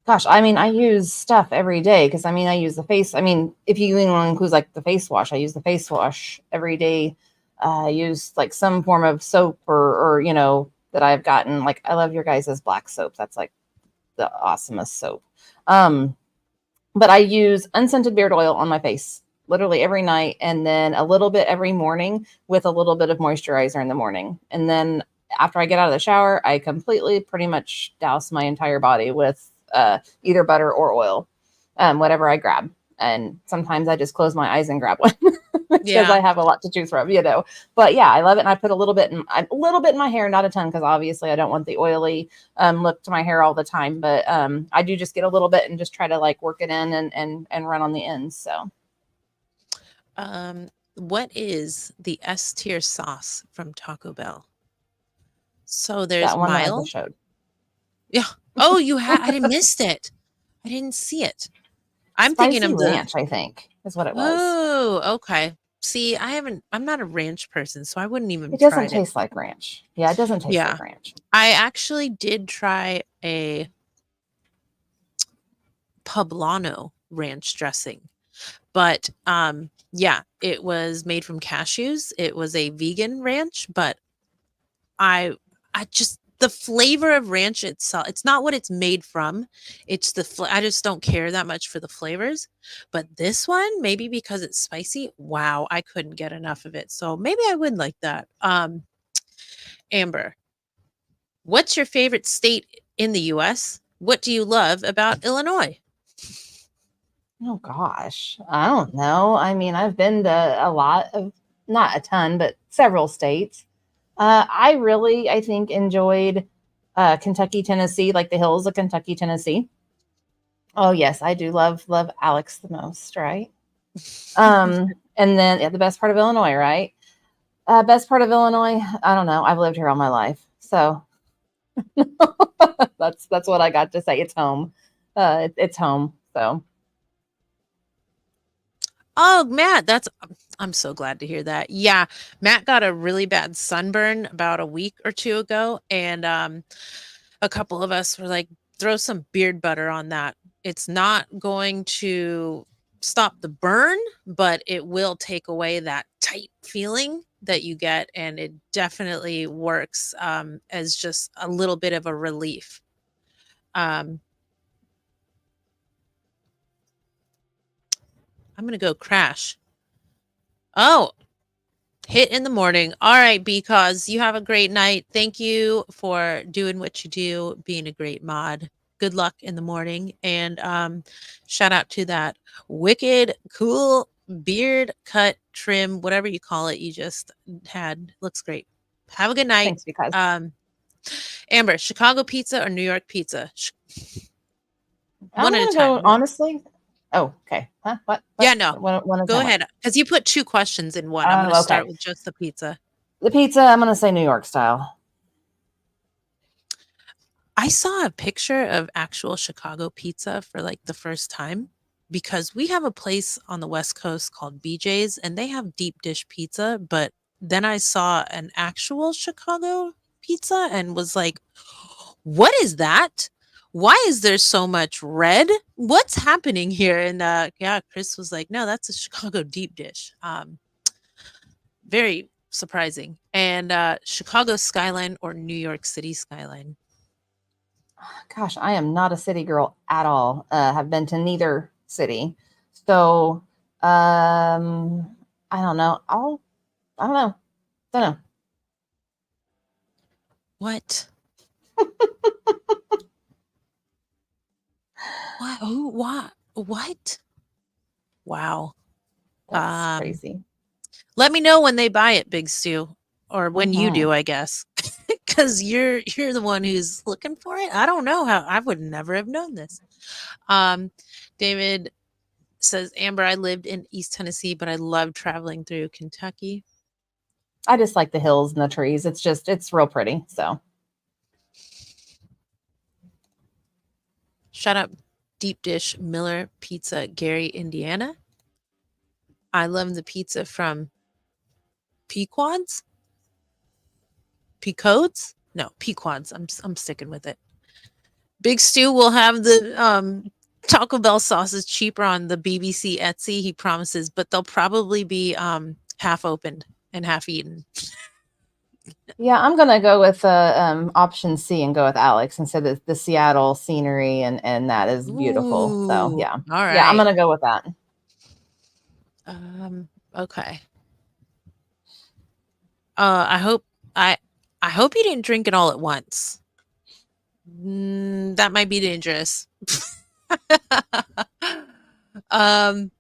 Gosh, I mean, I use stuff every day because I mean, I use the face. I mean, if you even want to include like the face wash, I use the face wash every day. I use like some form of soap or that I've gotten. Like, I love your guys' black soap. That's like the awesomest soap. Um, but I use unscented beard oil on my face literally every night, and then a little bit every morning with a little bit of moisturizer in the morning. And then after I get out of the shower, I completely pretty much douse my entire body with either butter or oil, whatever I grab. And sometimes I just close my eyes and grab one because Yeah. I have a lot to choose from. But yeah, I love it, and I put a little bit in my hair, not a ton, because obviously I don't want the oily look to my hair all the time. But I do just get a little bit and just try to like work it in and run on the ends. So What is the S tier sauce from Taco Bell? So that there's one that I mild. just showed. Yeah. Oh, you had, I didn't missed it. I didn't see it. I'm thinking Spicy of the, ranch, I think, is what it was. oh, okay. See, I'm not a ranch person, so I wouldn't even It doesn't tried it. taste like ranch. Yeah, it doesn't taste Yeah. like ranch. I actually did try a poblano ranch dressing, but yeah, it was made from cashews. It was a vegan ranch, but I I just, the flavor of ranch itself, it's not what it's made from. It's the I just don't care that much for the flavors. But this one, maybe because it's spicy, wow, I couldn't get enough of it. So maybe I would like that. Amber, what's your favorite state in the US? What do you love about Illinois? Oh gosh, I don't know. I mean, I've been to a lot of, not a ton, but several states. I think, enjoyed Kentucky, Tennessee, like the hills of Kentucky, Tennessee. Oh yes, I do love Alex the most, right? And then yeah, the best part of Illinois, right? Best part of Illinois, I don't know. I've lived here all my life, so that's what I got to say. It's home. It's home. So Oh, Matt, that's, I'm so glad to hear that. Yeah, Matt got a really bad sunburn about a week or two ago, and a couple of us were like, throw some beard butter on that. It's not going to stop the burn, but it will take away that tight feeling that you get, and it definitely works as just a little bit of a relief. Um, I'm gonna go crash. Oh, hit in the morning. All right, because you have a great night. Thank you for doing what you do, being a great mod. Good luck in the morning. And shout out to that wicked cool beard cut trim, whatever you call it, you just had. Looks great. Have a good night. thanks, because Um, Amber, Chicago pizza or New York pizza? I'm One at a gonna go time. honestly. Oh, okay. Huh? What? Yeah, no. One at a Go time. What? ahead. Because you put two questions in one. I'm going to Oh, okay. start with just the pizza. The pizza, I'm gonna say New York style. I saw a picture of actual Chicago pizza for like the first time because we have a place on the West Coast called BJ's and they have deep dish pizza. But then I saw an actual Chicago pizza and was like, what is that? Why is there so much red? What's happening here? And yeah, Chris was like, no, that's a Chicago deep dish. Very surprising. And Chicago skyline or New York City skyline? Gosh, I am not a city girl at all. Have been to neither city, so I don't know. I don't know. Don't know. What? What? Oh, what? What? Wow. That's crazy. Let me know when they buy it, Big Stu, or when you Hmm. do, I guess, because you're the one who's looking for it. I don't know how. I would never have known this. Um, David says, Amber, I lived in East Tennessee, but I love traveling through Kentucky. I just like the hills and the trees. It's real pretty. So Shut up, deep dish Miller Pizza, Gary, Indiana. I love the pizza from Pequod's. Pecodes? No, Pequod's. I'm sticking with it. Big Stu will have the Taco Bell sauces cheaper on the BBC Etsy, he promises, but they'll probably be half opened and half eaten. yeah, I'm gonna go with option C and go with Alex and say that the Seattle scenery and that is beautiful. So Ooh, yeah, all yeah, I'm right. gonna go with that. Okay. I hope I I hope you didn't drink it all at once. That might be dangerous. um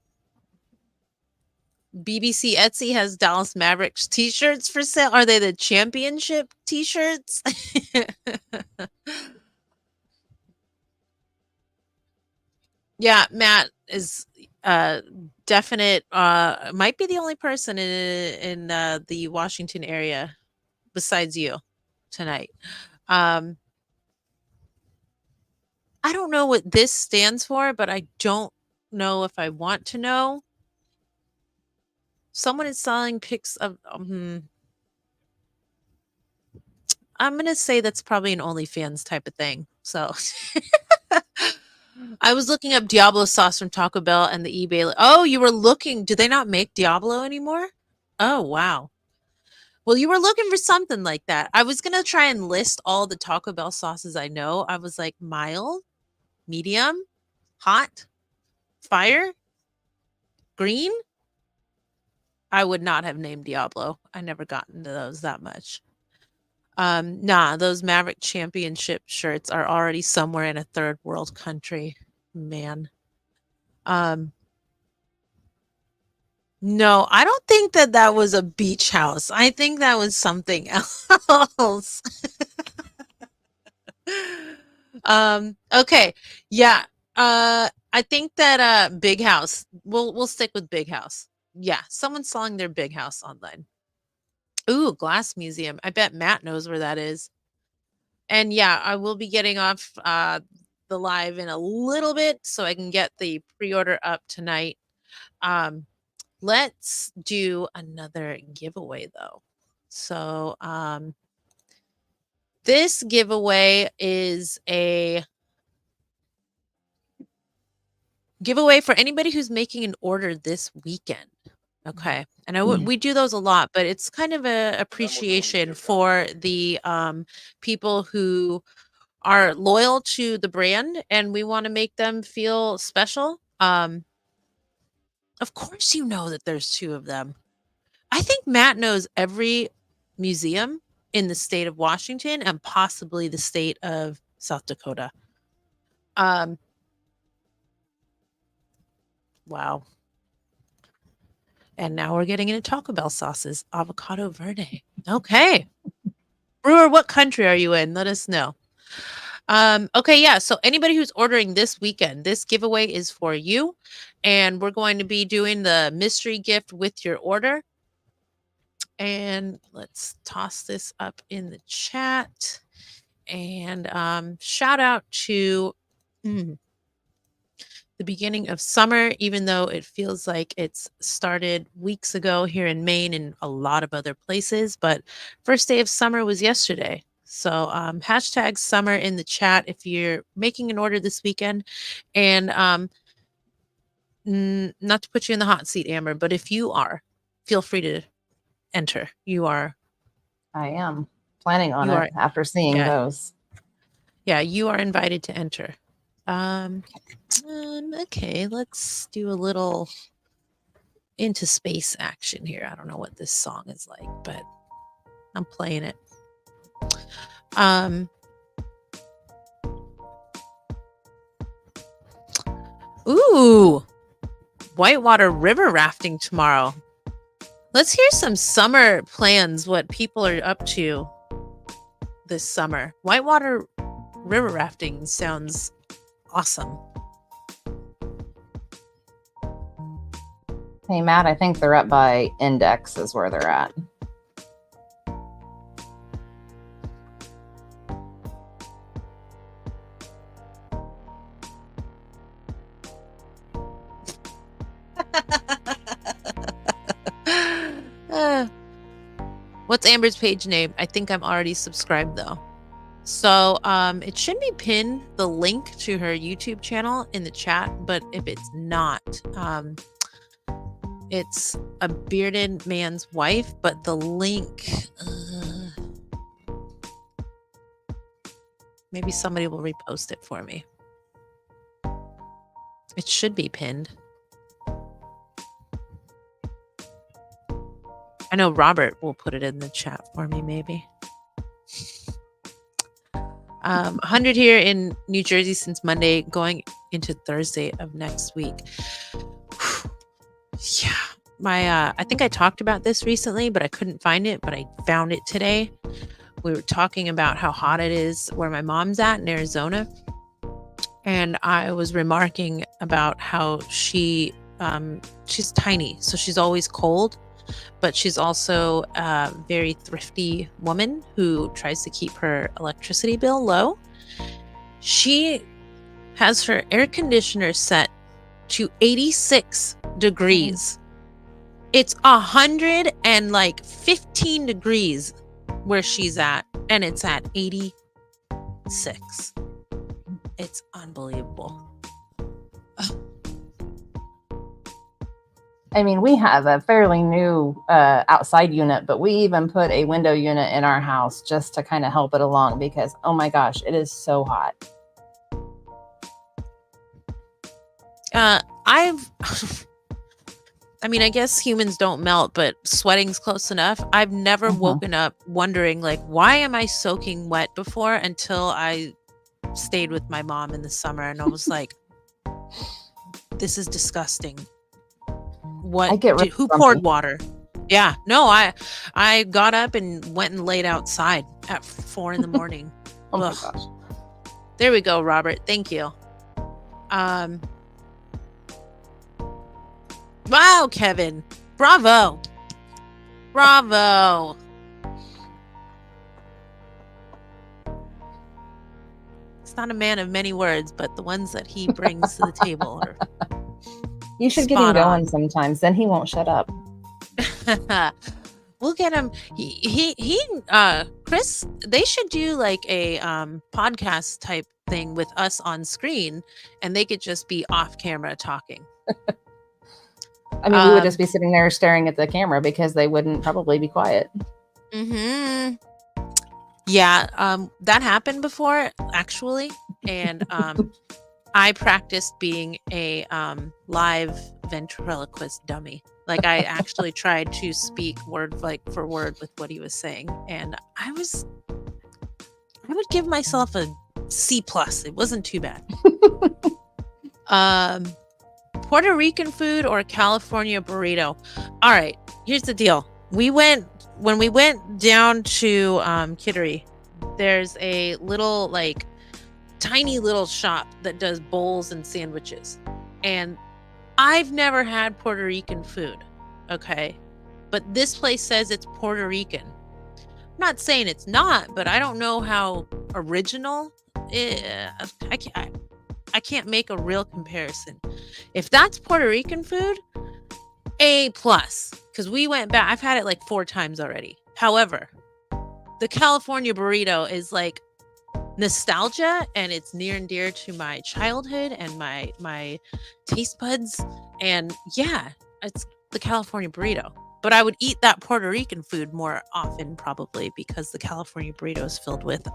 BBC Etsy has Dallas Mavericks t-shirts for sale. Are they the championship t-shirts? Yeah, Matt is definite might be the only person in the Washington area besides you tonight. Um I don't know what this stands for, but I don't know if I want to know. Someone is selling pics of I'm gonna say that's probably an OnlyFans type of thing. So I was looking up Diablo sauce from Taco Bell and the eBay. Oh, you were looking. Do they not make Diablo anymore? Oh, wow. Well, you were looking for something like that. I was gonna try and list all the Taco Bell sauces I know. I was like mild, medium, hot, fire, green. I would not have named Diablo. I never got into those that much. Nah, those Maverick Championship shirts are already somewhere in a third world country. Man. Um, no, I don't think that that was a beach house. I think that was something else. Okay. Yeah. I think that Big House. We'll stick with Big House. Yeah, someone's selling their Big House online. Ooh, Glass Museum. I bet Matt knows where that is. And yeah, I will be getting off the live in a little bit so I can get the pre-order up tonight. Um let's do another giveaway though. So, this giveaway is a giveaway for anybody who's making an order this weekend. Okay. And we do those a lot, but it's kind of a appreciation for the people who are loyal to the brand and we want to make them feel special. Of course you know that there's two of them. I think Matt knows every museum in the state of Washington and possibly the state of South Dakota. Um, wow. And now we're getting into Taco Bell sauces, avocado verde. Okay. Brewer, what country are you in? Let us know. Okay, yeah. So anybody who's ordering this weekend, this giveaway is for you. And we're going to be doing the mystery gift with your order. And let's toss this up in the chat. And shout out to the beginning of summer, even though it feels like it's started weeks ago here in Maine and a lot of other places. But first day of summer was yesterday. So hashtag summer in the chat if you're making an order this weekend. And not to put you in the hot seat, Amber, but if you are, feel free to enter. I am planning on You are, it after seeing yeah. those. Yeah, you are invited to enter. Okay, let's do a little into space action here. I don't know what this song is like, but I'm playing it. Ooh, whitewater river rafting tomorrow. Let's hear some summer plans, what people are up to this summer. Whitewater river rafting sounds awesome. Hey, Matt, I think they're up by Index is where they're at. What's Amber's page name? I think I'm already subscribed though. So it should be pinned, the link to her YouTube channel in the chat, but if it's not, it's a bearded man's wife, but the link, maybe somebody will repost it for me. It should be pinned. I know Robert will put it in the chat for me, maybe. 100 here in New Jersey since Monday, going into Thursday of next week. Yeah, I think I talked about this recently, but I couldn't find it, but I found it today. We were talking about how hot it is where my mom's at in Arizona. And I was remarking about how she's tiny, so she's always cold. But she's also a very thrifty woman who tries to keep her electricity bill low. She has her air conditioner set to 86 degrees. It's 115 degrees where she's at, and it's at 86. It's unbelievable. I mean, we have a fairly new outside unit, but we even put a window unit in our house just to kind of help it along because, oh my gosh, it is so hot. I mean, I guess humans don't melt, but sweating's close enough. I've never woken up wondering, like, why am I soaking wet before until I stayed with my mom in the summer and I was like, this is disgusting. Who poured water? Yeah, no, I got up and went and laid outside at 4 a.m. Oh my gosh. There we go, Robert. Thank you. Wow, Kevin. Bravo. He's not a man of many words, but the ones that he brings to the table are you should get him going sometimes, then he won't shut up. We'll get him. Chris, they should do like a podcast type thing with us on screen, and they could just be off camera talking. I mean, we would just be sitting there staring at the camera because they wouldn't probably be quiet. Yeah, that happened before, actually. And I practiced being a live ventriloquist dummy. Like, I actually tried to speak word for word with what he was saying. And I would give myself a C+. It wasn't too bad. Puerto Rican food or California burrito? All right, here's the deal. We went when we went down to Kittery, there's a little like tiny little shop that does bowls and sandwiches. And I've never had Puerto Rican food. Okay. But this place says it's Puerto Rican. I'm not saying it's not, but I don't know how original. I can't make a real comparison. If that's Puerto Rican food, A plus, because we went back. I've had it like 4 times already. However, the California burrito is like nostalgia, and it's near and dear to my childhood and my taste buds. And yeah, it's the California burrito. But I would eat that Puerto Rican food more often, probably, because the California burrito is filled with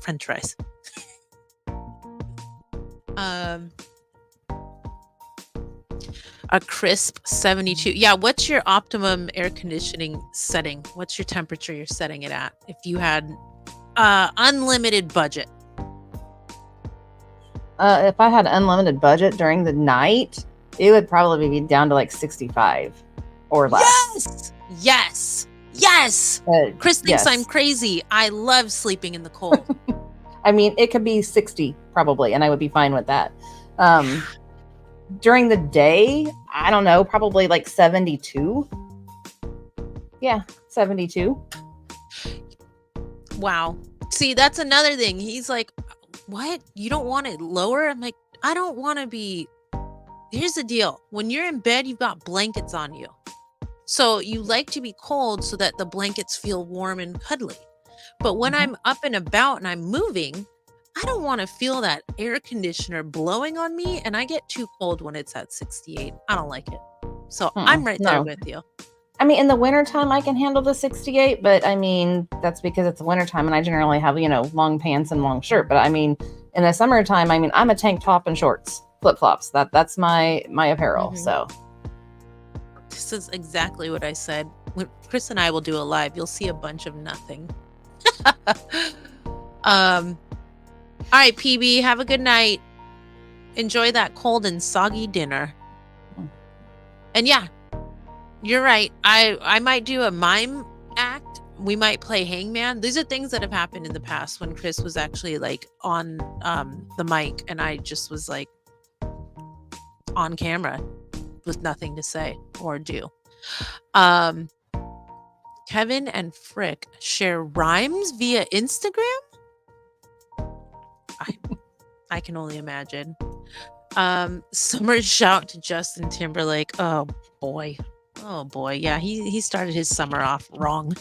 French fries. A crisp 72. Yeah, what's your optimum air conditioning setting? What's your temperature you're setting it at if you had unlimited budget? If I had unlimited budget during the night, it would probably be down to like 65 or less. Yes. Chris thinks yes. I'm crazy. I love sleeping in the cold. I mean, it could be 60 probably, and I would be fine with that. During the day, I don't know, probably like 72. Yeah, 72. Wow. See, that's another thing. He's like, what? You don't want it lower? I'm like, I don't want to be. Here's the deal. When you're in bed, you've got blankets on you. So you like to be cold so that the blankets feel warm and cuddly. But when I'm up and about and I'm moving, I don't want to feel that air conditioner blowing on me, and I get too cold when it's at 68. I don't like it. So I'm right there with you. I mean, in the wintertime, I can handle the 68, but I mean, that's because it's wintertime and I generally have, long pants and long shirt. But I mean, in the summertime, I mean, I'm a tank top and shorts, flip-flops. That's my apparel. So this is exactly what I said. When Chris and I will do a live, you'll see a bunch of nothing. All right, PB, have a good night. Enjoy that cold and soggy dinner. And yeah, you're right. I might do a mime act. We might play hangman. These are things that have happened in the past when Chris was actually like on the mic and I just was like on camera with nothing to say or do. Kevin and Frick share rhymes via Instagram? I can only imagine. Summer shout to Justin Timberlake. Oh boy. Yeah, he started his summer off wrong.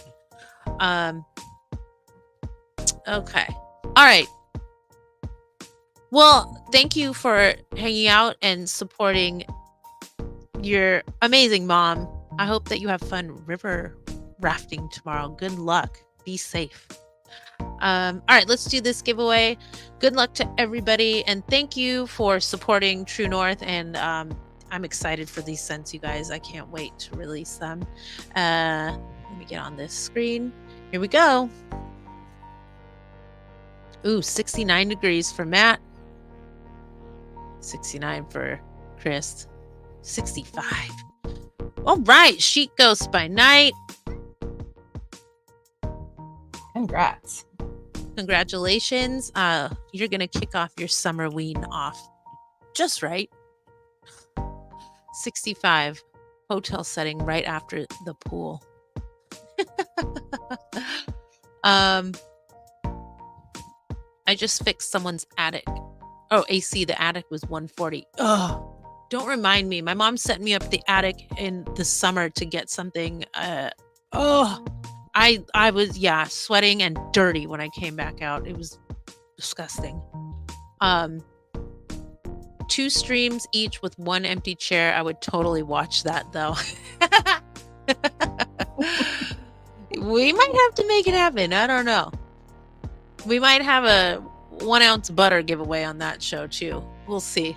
Okay. All right. Well, thank you for hanging out and supporting your amazing mom. I hope that you have fun river rafting tomorrow. Good luck. Be safe. All right, let's do this giveaway. Good luck to everybody, and thank you for supporting True North. And I'm excited for these scents, you guys. I can't wait to release them. Let me get on this screen. Here we go. Ooh, 69 degrees for Matt. 69 for Chris. 65. All right, Chic Ghost by Night. Congrats. Congratulations. You're going to kick off your summer ween off just right. 65. Hotel setting right after the pool. I just fixed someone's attic. Oh, AC, the attic was 140. Ugh. Don't remind me. My mom sent me up the attic in the summer to get something. I was, sweating and dirty when I came back out. It was disgusting. 2 streams each with 1 empty chair. I would totally watch that though. We might have to make it happen. I don't know. We might have a 1 ounce butter giveaway on that show too. We'll see.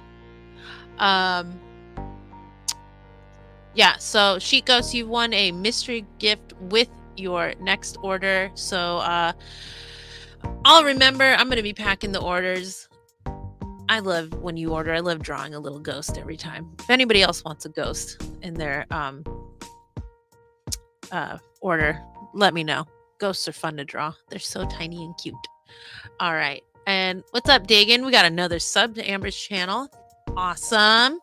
So Chic Ghost, you've won a mystery gift with your next order. So I'll remember. I'm going to be packing the orders. I love when you order. I love drawing a little ghost every time. If anybody else wants a ghost in their order, let me know. Ghosts are fun to draw. They're so tiny and cute. All right. And what's up, Dagan? We got another sub to Amber's channel. Awesome.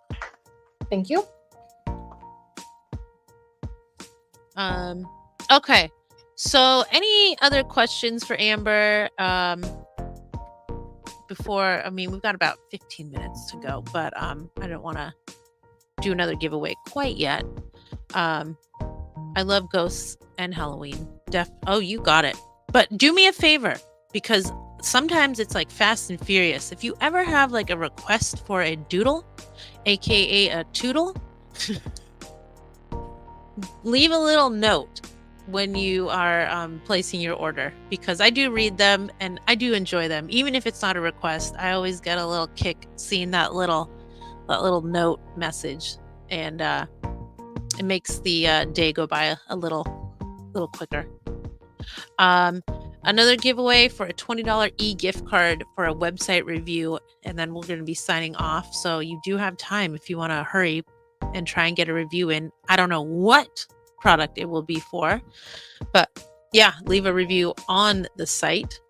Thank you. Okay. So any other questions for Amber? Before, I mean, we've got about 15 minutes to go, but I don't want to do another giveaway quite yet. I love ghosts and Halloween. Oh, you got it. But do me a favor, because sometimes it's like Fast and Furious. If you ever have like a request for a doodle, aka a toodle, leave a little note when you are placing your order, because I do read them and I do enjoy them. Even if it's not a request, I always get a little kick seeing that little note message, and it makes the day go by a little quicker. Another giveaway for a $20 e-gift card for a website review, and then we're going to be signing off. So you do have time if you want to hurry and try and get a review in. I don't know what product it will be for, but yeah, leave a review on the site.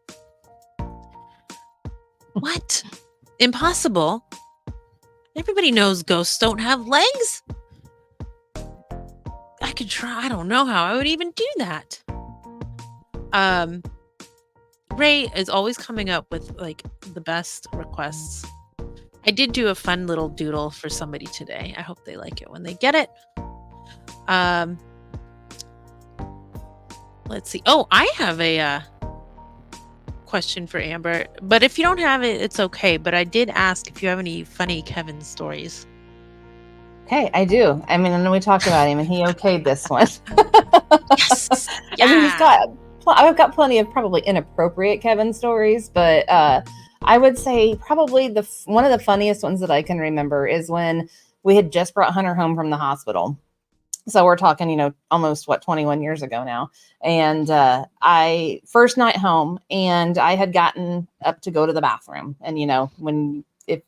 What? Impossible? Everybody knows ghosts don't have legs. I could try. I don't know how I would even do that. Ray is always coming up with like the best requests. I did do a fun little doodle for somebody today. I hope they like it when they get it. Let's see. Oh, I have a question for Amber, but if you don't have it, it's okay. But I did ask if you have any funny Kevin stories. Okay, I do. I mean, I know we talked about him, and he okayed this one. Yes. Yeah. I mean, I've got plenty of probably inappropriate Kevin stories, but I would say probably one of the funniest ones that I can remember is when we had just brought Hunter home from the hospital. So we're talking, almost 21 years ago now. And I first night home, and I had gotten up to go to the bathroom. And if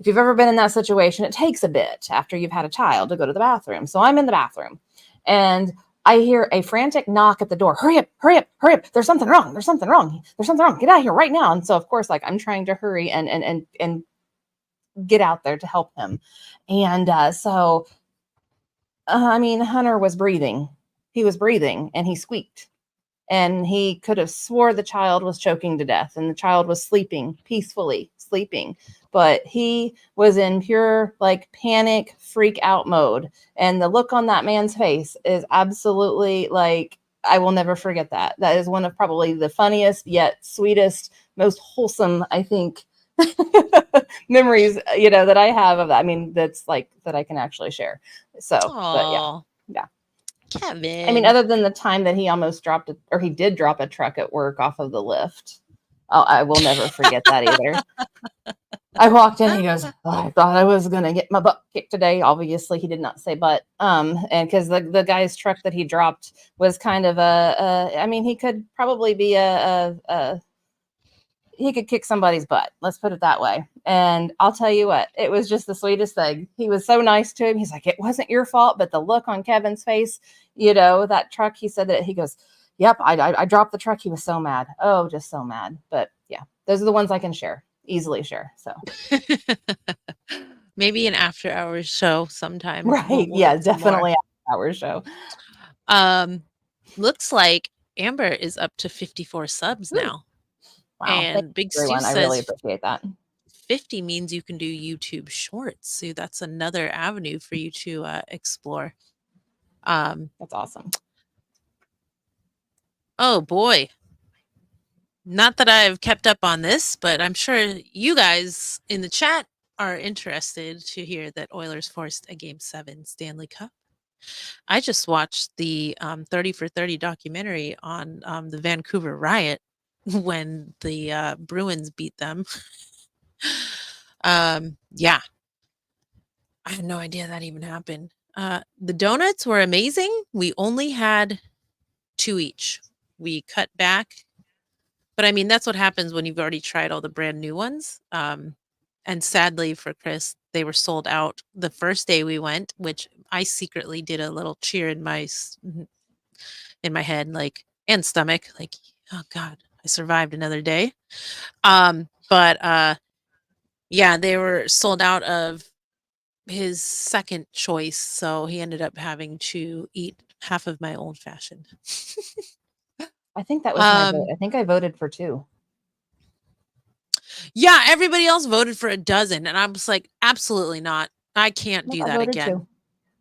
you've ever been in that situation, it takes a bit after you've had a child to go to the bathroom. So I'm in the bathroom, and I hear a frantic knock at the door. Hurry up, hurry up, hurry up. There's something wrong. There's something wrong. There's something wrong. Get out of here right now. And so, of course, like, I'm trying to hurry and get out there to help him. And I mean, Hunter was breathing. He was breathing, and he squeaked. And he could have swore the child was choking to death, and the child was sleeping, peacefully sleeping. But he was in pure like panic, freak out mode. And the look on that man's face is absolutely like, I will never forget that. That is one of probably the funniest yet sweetest, most wholesome, I think, memories, that I have of that. I mean, that's like that I can actually share. So, but yeah. Kevin. I mean, other than the time that he almost dropped he did drop a truck at work off of the lift. Oh, I will never forget that either. I walked in, he goes, I thought I was going to get my butt kicked today. Obviously, he did not say but. And because the guy's truck that he dropped was kind of I mean, he could probably be he could kick somebody's butt. Let's put it that way. And I'll tell you what, it was just the sweetest thing. He was so nice to him. He's like, it wasn't your fault, but the look on Kevin's face, that truck, he said that he goes, yep, I dropped the truck. He was so mad. Oh, just so mad. But yeah, those are the ones I can easily share. So maybe an after hours show sometime. Right. Yeah, definitely after hours show. Looks like Amber is up to 54 subs now. Wow. And Big Stu says, I really appreciate that. 50 means you can do YouTube shorts. So that's another avenue for you to explore. That's awesome. Oh boy. Not that I've kept up on this, but I'm sure you guys in the chat are interested to hear that Oilers forced a Game 7 Stanley Cup. I just watched the 30 for 30 documentary on the Vancouver Riot when the Bruins beat them. Yeah. I had no idea that even happened. The donuts were amazing. We only had 2 each. We cut back. But I mean, that's what happens when you've already tried all the brand new ones. And sadly for Chris, they were sold out the first day we went, which I secretly did a little cheer in my in my head, like, and stomach, like, oh God, I survived another day. But yeah, they were sold out of his second choice, so he ended up having to eat half of my old fashioned. I think that was my vote. um, I think I voted for 2. yeah, everybody else voted for a dozen, and I was like, absolutely not. I can't Nope, do I that voted again. 2.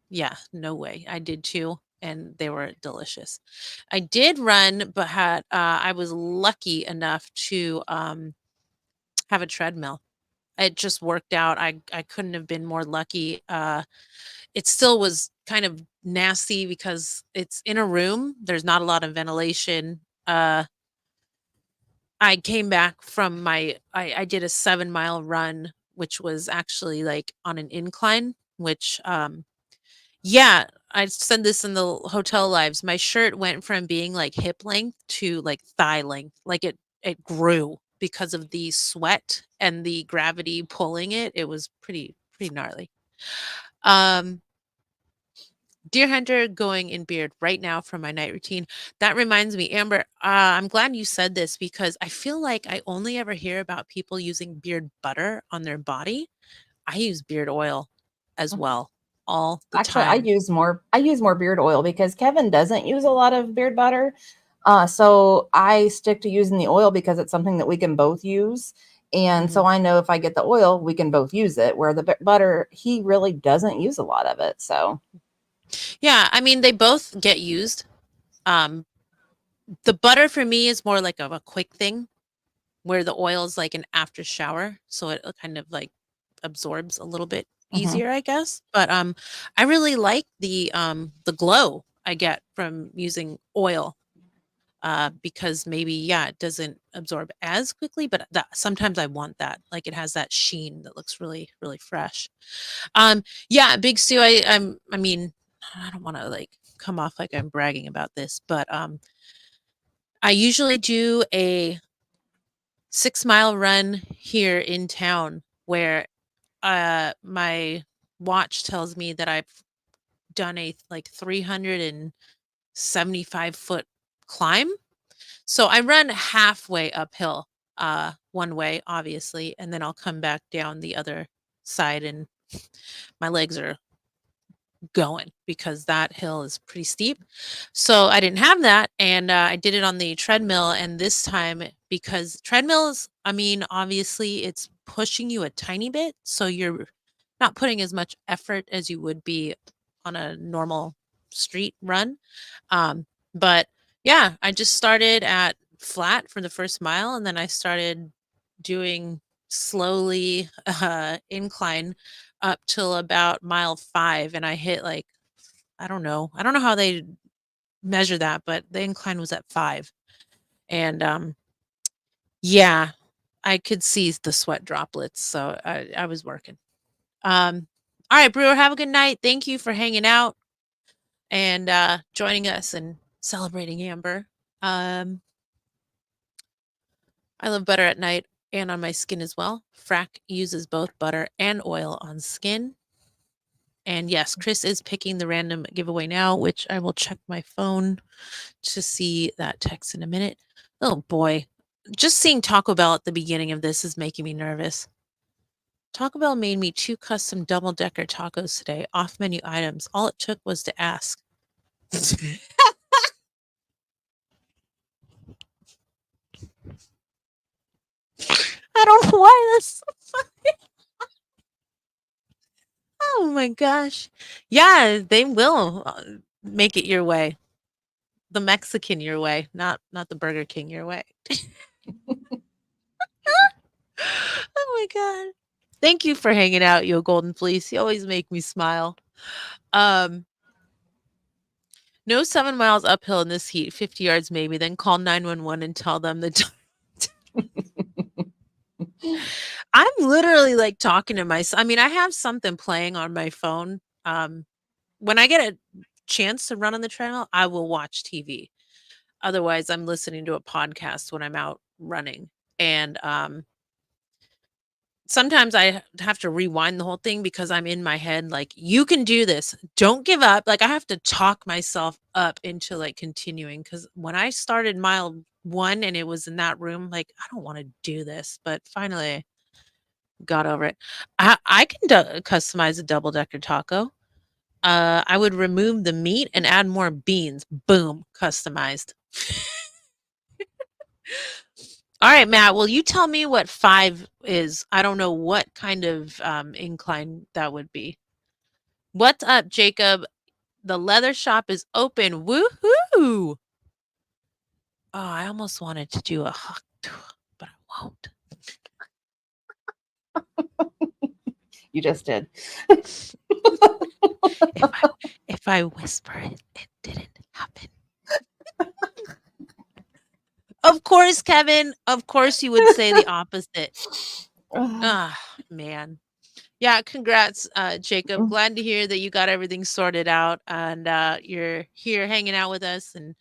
Yeah, no way. I did too, and they were delicious. I did run, but had I was lucky enough to have a treadmill. It just worked out. I couldn't have been more lucky. It still was kind of nasty because it's in a room. There's not a lot of ventilation. I came back from I did a 7-mile run, which was actually like on an incline, which yeah, I said this in the hotel lives. My shirt went from being like hip length to like thigh length. Like it grew because of the sweat and the gravity pulling it. It was pretty gnarly. Um Deer hunter going in beard right now for my night routine. That reminds me, Amber, I'm glad you said this because I feel like I only ever hear about people using beard butter on their body. I use beard oil as well all the Actually, time. I use more beard oil because Kevin doesn't use a lot of beard butter. So I stick to using the oil because it's something that we can both use. And Mhm. so I know if I get the oil, we can both use it. Where the butter, he really doesn't use a lot of it. So, Yeah, I mean, they both get used. Um, the butter for me is more like of a quick thing, where the oil is like an after shower, so it kind of like absorbs a little bit mhm. easier, I guess. But I really like the glow I get from using oil. Because maybe yeah, it doesn't absorb as quickly, but that sometimes I want that. Like it has that sheen that looks really fresh. Yeah, Big Stu, I mean, I don't want to like come off like I'm bragging about this, but I usually do a 6-mile run here in town where my watch tells me that I've done a like 375-foot climb. So I run halfway uphill, one way, obviously, and then I'll come back down the other side, and my legs are going because that hill is pretty steep. So I didn't have that, and I did it on the treadmill. And this time, because treadmills, I mean, obviously, it's pushing you a tiny bit, so you're not putting as much effort as you would be on a normal street run. Um, but yeah, I just started at flat for the first mile, and then I started doing slowly incline up till about mile 5, and I hit like I don't know how they measure that, but the incline was at 5. And yeah, I could see the sweat droplets, so I was working. All right, Brewer, have a good night. Thank you for hanging out and joining us and celebrating Amber. Um, I love butter at night and on my skin as well. Frack uses both butter and oil on skin. And yes, Chris is picking the random giveaway now, which I will check my phone to see that text in a minute. Oh boy. Just seeing Taco Bell at the beginning of this is making me nervous. Taco Bell made me 2 custom double decker tacos today, off menu items. All it took was to ask. I don't know why that's so funny. Oh my gosh. Yeah, they will make it your way. The Mexican your way, not the Burger King your way. Oh my god. Thank you for hanging out, yo golden fleece. You always make me smile. Um, no 7 miles uphill in this heat, 50 yards maybe, then call 911 and tell them the I'm literally like talking to myself. I mean, I have something playing on my phone. When I get a chance to run on the treadmill, I will watch TV. Otherwise, I'm listening to a podcast when I'm out running. And sometimes I have to rewind the whole thing because I'm in my head like, "You can do this. Don't give up." Like, I have to talk myself up into, like, continuing because when I started mile 1 and it was in that room, like, I don't wanna do this, but finally got over it. I can customize a double-decker taco. I would remove the meat and add more beans. Boom, customized. All right, Matt, will you tell me what 5 is? I don't know what kind of, incline that would be. What's up, Jacob? The leather shop is open. Woohoo! Oh, I almost wanted to do a hawk tour, but I won't. You just did. If I whisper it, it didn't happen. Of course, Kevin. Of course, you would say the opposite. Ah, man. Yeah, congrats, Jacob. Glad to hear that you got everything sorted out and you're here hanging out with us and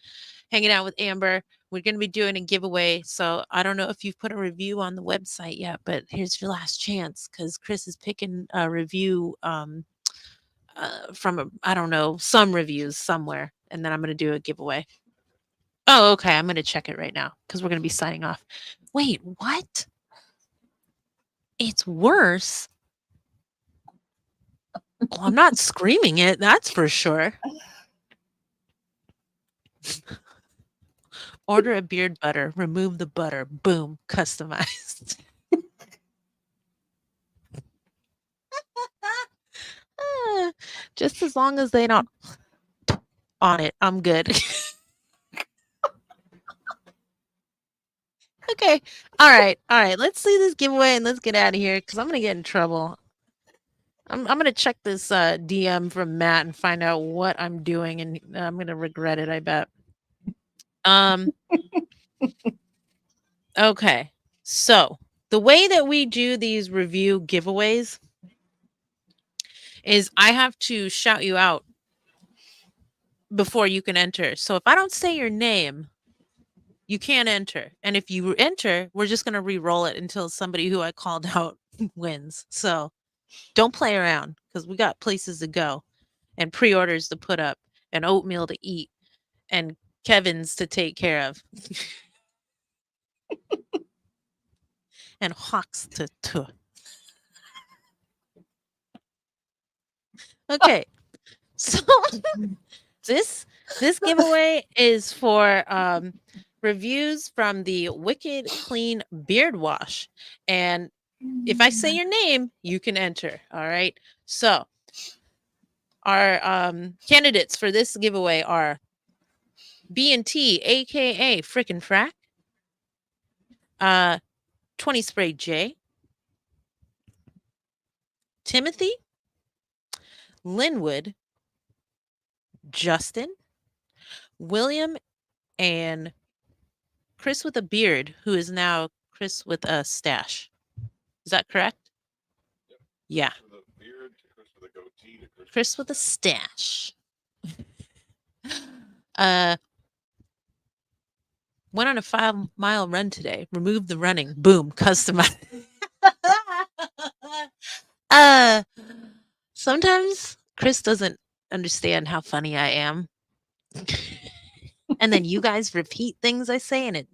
hanging out with Amber. We're going to be doing a giveaway. So I don't know if you've put a review on the website yet, but here's your last chance because Chris is picking a review from, I don't know, some reviews somewhere. And then I'm going to do a giveaway. Oh, okay. I'm going to check it right now because we're going to be signing off. Wait, what? It's worse. Well, I'm not screaming it, that's for sure. Order a beard butter, remove the butter, boom, customized. Just as long as they not on it, I'm good. Okay. All right. Let's see this giveaway and let's get out of here because I'm gonna get in trouble. I'm gonna check this DM from Matt and find out what I'm doing, and I'm gonna regret it. I bet. Okay. So the way that we do these review giveaways is I have to shout you out before you can enter. So if I don't say your name, you can't enter. And if you enter, we're just going to re-roll it until somebody who I called out wins. So don't play around because we got places to go and pre-orders to put up and oatmeal to eat and Kevin's to take care of and hawks to. Okay. So this giveaway is for reviews from the Wicked Clean Beard Wash. And if I say your name, you can enter. All right. So our candidates for this giveaway are B&T, aka Frickin' Frack, 20 Spray J, Timothy, Linwood, Justin, William, and Chris with a beard, who is now Chris with a stash. Is that correct? Yeah. Chris with a stash. Went on a 5-mile run today. Removed the running. Boom. Customize. Sometimes Chris doesn't understand how funny I am. And then you guys repeat things I say and it's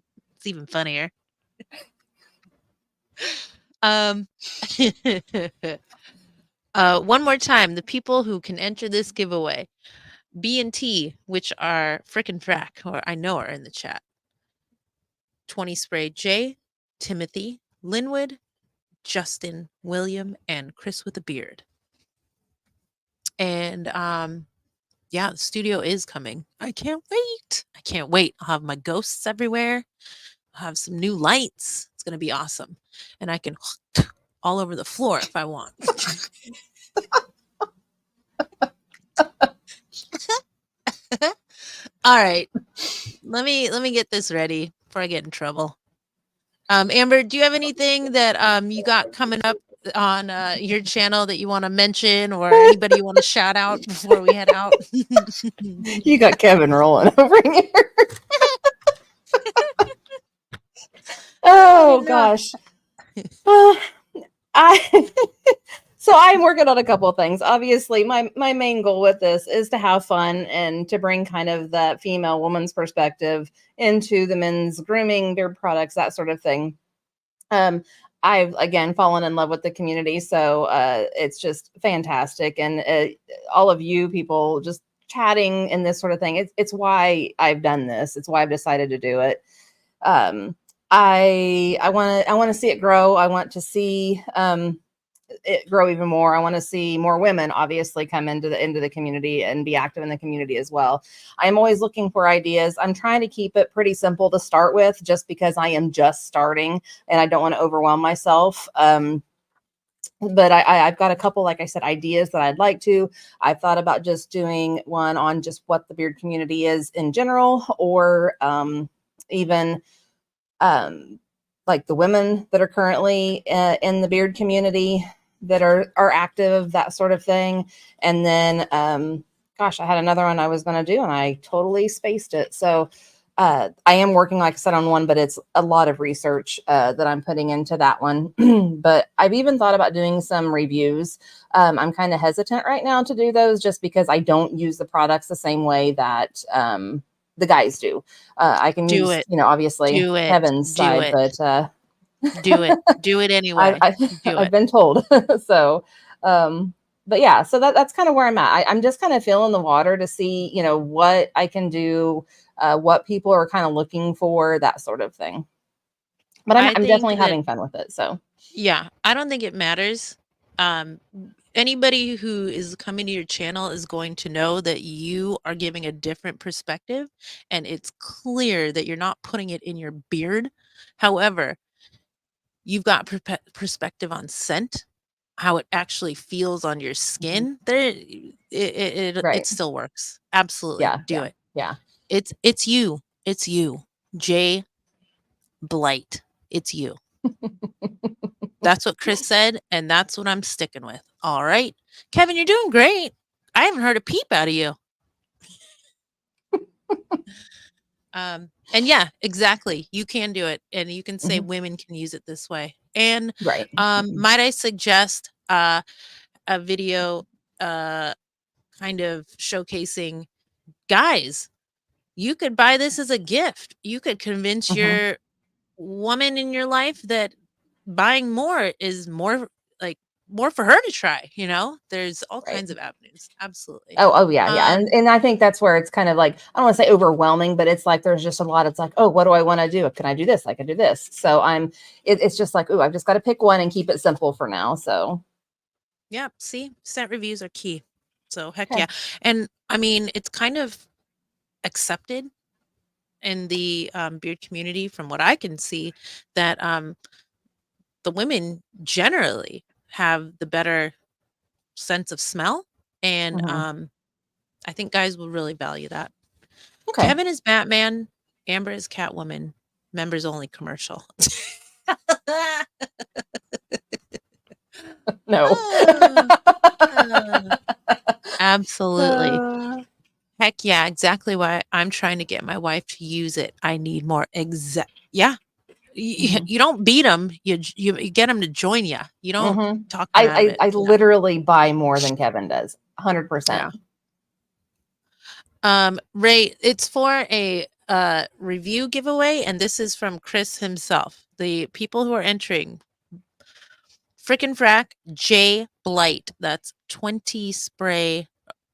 even funnier. One more time, the people who can enter this giveaway. B&T, which are Frickin' Frack, or I know are in the chat. 20 Spray J, Timothy, Linwood, Justin, William, and Chris with a beard. And yeah, the studio is coming. I can't wait. I'll have my ghosts everywhere. I'll have some new lights. It's gonna be awesome. And I can all over the floor if I want. All right. Let me get this ready before I get in trouble. Amber, do you have anything that you got coming up on your channel that you want to mention or anybody you want to shout out before we head out? You got Kevin rolling over here. Oh gosh. I so I'm working on a couple of things. Obviously, my main goal with this is to have fun and to bring kind of that female woman's perspective into the men's grooming, beard products, that sort of thing. Um, I've again fallen in love with the community, so it's just fantastic, and all of you people just chatting and this sort of thing. It's why I've done this. It's why I've decided to do it. Um, I want to see it grow. I want to see it grow even more. I want to see more women obviously come into the community and be active in the community as well. I'm always looking for ideas. I'm trying to keep it pretty simple to start with, just because I am just starting and I don't want to overwhelm myself. But I've got a couple, like I said, ideas that I'd like to. I've thought about just doing one on just what the beard community is in general, or even like the women that are currently in the beard community that are active, that sort of thing. And then, gosh, I had another one I was going to do and I totally spaced it. So I am working, like I said, on one, but it's a lot of research that I'm putting into that one. But I've even thought about doing some reviews. I'm kind of hesitant right now to do those just because I don't use the products the same way that the guys do. I can Do use, it. obviously Do it. Kevin's Do side, it. but Do it. Do it I, anyway. I Do I've it. been told. So, but yeah, so that's kind of where I'm at. I'm just kind of feeling the water to see, what I can do, what people are kind of looking for, that sort of thing. But I'm I I'm think definitely that, having fun with it. So, yeah, I don't think it matters. Um, Anybody who is coming to your channel is going to know that you are giving a different perspective, and it's clear that you're not putting it in your beard. However, you've got perspective on scent, how it actually feels on your mhm. skin. It Right. still works. Absolutely, Yeah, do yeah, it. yeah. It's you. It's you, Jay Blight. It's you. That's what Chris said, and that's what I'm sticking with. All right. Kevin, you're doing great. I haven't heard a peep out of you. And yeah, exactly. You can do it. And you can say Mhm. women can use it this way. And Right. might I suggest a video uh kind of showcasing guys, you could buy this as a gift. You could convince Mhm. your woman in your life that buying more is more, like, more for her to try, you know? There's all Right. kinds of avenues. Absolutely. Oh, yeah, yeah. And Um, and I think that's where it's kind of like, I don't want to say overwhelming, but it's like there's just a lot. It's like, oh, what do I want to do? Can I do this? I can do this. So it's just like, oh, I've just got to pick one and keep it simple for now. So yeah, see, scent reviews are key. So heck okay. yeah. And I mean, it's kind of accepted in the beard community from what I can see that the women generally have the better sense of smell. And Mhm. I think guys will really value that. Okay. Kevin is Batman, Amber is Catwoman, members only commercial. No. Ah, ah, absolutely. Uh, Heck yeah, exactly why I'm trying to get my wife to use it. I need more yeah. mhm. You don't beat them, you get them to join you. You don't Mhm. talk them I, out of I it. I Yeah, literally buy more than Kevin does. 100%. yeah. Ray, it's for a review giveaway, and this is from Chris himself. The people who are entering, frickin' frack J Blight. That's 20 spray.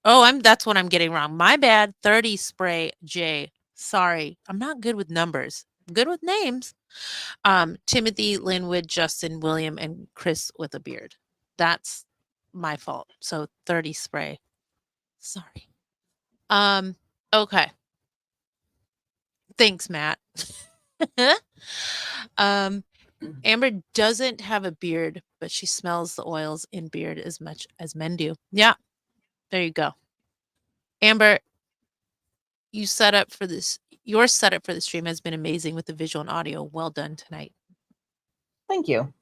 Oh, that's what I'm getting wrong. My bad. 30 spray J. Sorry. I'm not good with numbers. I'm good with names. Timothy, Linwood, Justin, William, and Chris with a beard. That's my fault. So 30 spray. Sorry. Um, okay. Thanks, Matt. um, Amber doesn't have a beard, but she smells the oils in beard as much as men do. Yeah, there you go. Amber, you set up for this. Your setup for the stream has been amazing with the visual and audio. Well done tonight. Thank you.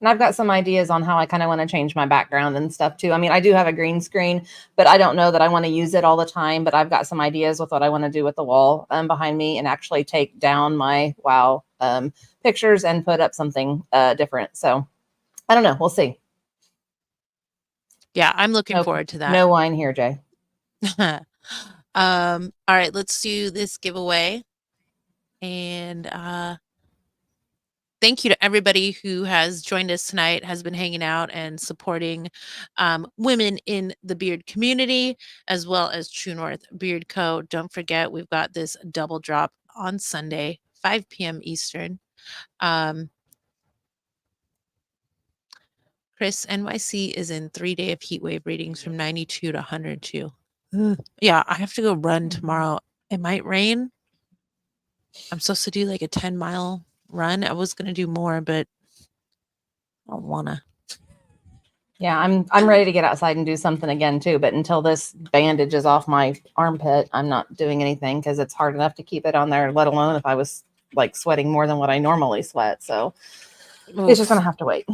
And I've got some ideas on how I kind of want to change my background and stuff too. I mean, I do have a green screen, but I don't know that I want to use it all the time. But I've got some ideas with what I want to do with the wall behind me and actually take down my wow pictures and put up something different. So I don't know. We'll see. Yeah, I'm looking No, forward to that. no wine here, Jay. All right, let's do this giveaway. And thank you to everybody who has joined us tonight, has been hanging out and supporting women in the beard community, as well as True North Beard Co. Don't forget, we've got this double drop on Sunday, 5 p.m. Eastern. Chris, NYC is in 3-day of heat wave readings from 92 to 102. Yeah, I have to go run tomorrow. It might rain. I'm supposed to do like a 10-mile run. I was going to do more, but I don't want to. Yeah, I'm ready to get outside and do something again too. But until this bandage is off my armpit, I'm not doing anything because it's hard enough to keep it on there, let alone if I was like sweating more than what I normally sweat. So it's just gonna have to wait.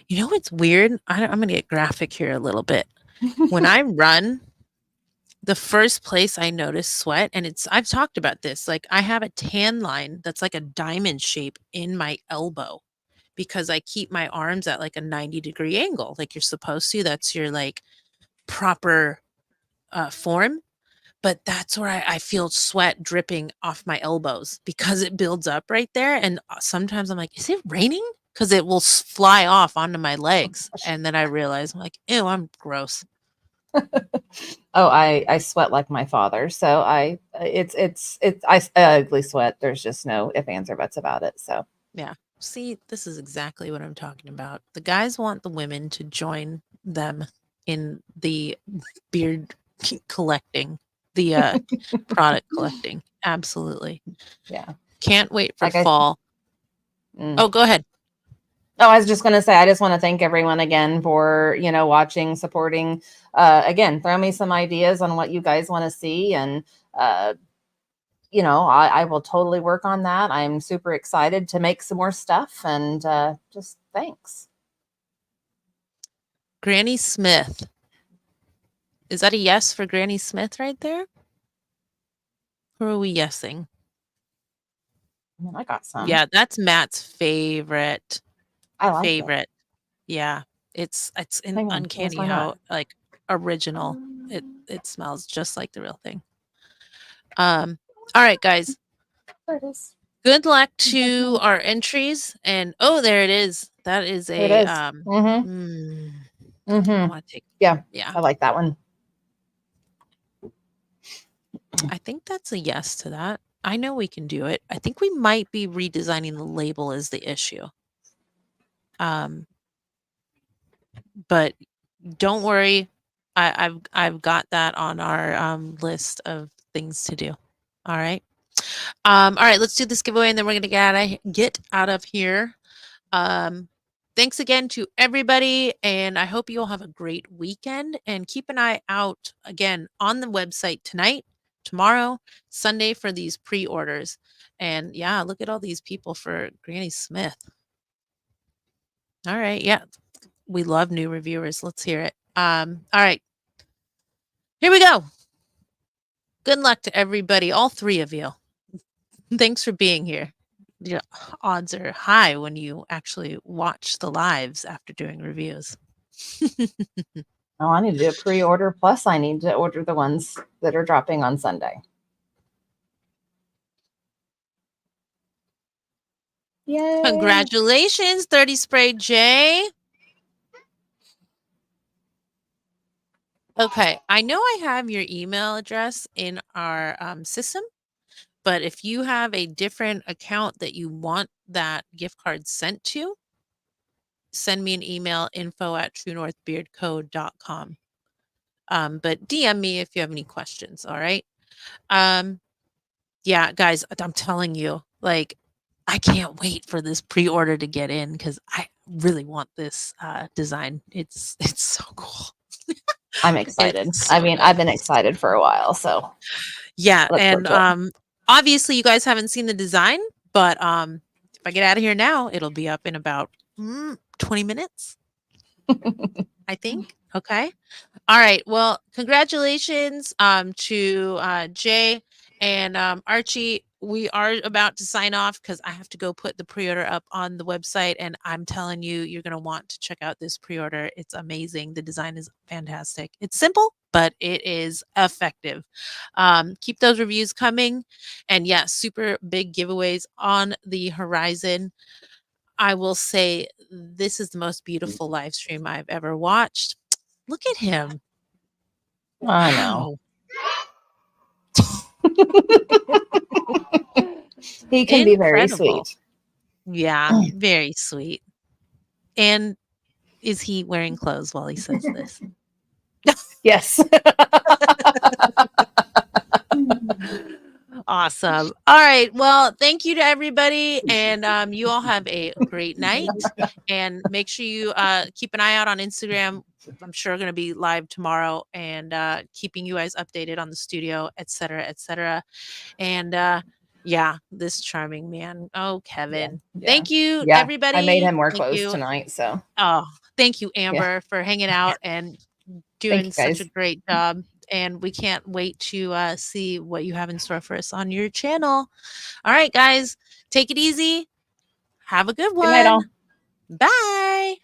You know what's weird? I'm going to get graphic here a little bit. When I run, the first place I notice sweat, and I've talked about this, like I have a tan line that's like a diamond shape in my elbow because I keep my arms at like a 90-degree angle, like you're supposed to. That's your like proper form. But that's where I feel sweat dripping off my elbows because it builds up right there. And sometimes I'm like, is it raining? Because it will fly off onto my legs. And then I realize I'm like, ew, I'm gross. Oh, I sweat like my father. So I ugly sweat. There's just no ifs, ands, or buts about it. So Yeah. See, this is exactly what I'm talking about. The guys want the women to join them in the beard collecting, the product collecting. Absolutely. yeah. Can't wait for Like I fall. Oh, go ahead. Oh, I was just going to say, I just want to thank everyone again for, watching, supporting. Again, throw me some ideas on what you guys want to see. And, I will totally work on that. I'm super excited to make some more stuff and just thanks. Granny Smith. Is that a yes for Granny Smith right there? Who are we yesing? I got some. Yeah, that's Matt's favorite. I like favorite. Yeah. It's uncanny how like original it smells just like the real thing. All right, guys. There it is. Good luck to our entries. And there it is. That is a I want to take. Yeah. Yeah. I like that one. I think that's a yes to that. I know we can do it. I think we might be redesigning the label is the issue. But don't worry. I've got that on our list of things to do. All right. All right, let's do this giveaway and then we're gonna get out of here. Thanks again to everybody, and I hope you all have a great weekend. And keep an eye out again on the website tonight, tomorrow, Sunday for these pre-orders. And yeah, look at all these people for Granny Smith. All right, yeah, we love new reviewers. Let's hear it. All right, here we go. Good luck to everybody, all three of you. Thanks for being here. The odds are high when you actually watch the lives after doing reviews. Oh, I need to do a pre-order. Plus, I need to order the ones that are dropping on Sunday. Yay! Congratulations, 30 Spray J. Okay, I know I have your email address in our system, but if you have a different account that you want that gift card sent to, send me an email, info@truenorthbeardco.com. But DM me if you have any questions, all right? Yeah, guys, I'm telling you, like, I can't wait for this pre-order to get in because I really want this design. It's so cool. I'm excited. So I've been excited for a while, so yeah. And obviously you guys haven't seen the design, but if I get out of here now, it'll be up in about 20 minutes. I think. Okay. All right. Well, congratulations to Jay and Archie. we are about to sign off because I have to go put the pre-order up on the website, and I'm telling you, you're going to want to check out this pre-order. It's amazing. The design is fantastic. It's simple, but it is effective. Keep those reviews coming. And yeah, super big giveaways on the horizon. I will say this is the most beautiful live stream I've ever watched. Look at him. I know. He can be very Incredible. sweet. Yeah, very sweet. And is he wearing clothes while he says this? Yes. Awesome. All right. Well, thank you to everybody. And you all have a great night. And make sure you keep an eye out on Instagram. I'm sure going to be live tomorrow and keeping you guys updated on the studio, et cetera, et cetera. And yeah, this charming man. Oh, Kevin. Yeah. Thank you, Yeah. everybody. I made him wear Thank clothes you. tonight. So Oh, thank you, Amber, for hanging out and doing you, such a guys. great job. And we can't wait to see what you have in store for us on your channel. All right, guys, take it easy. Have a good Good night, all. one. Bye.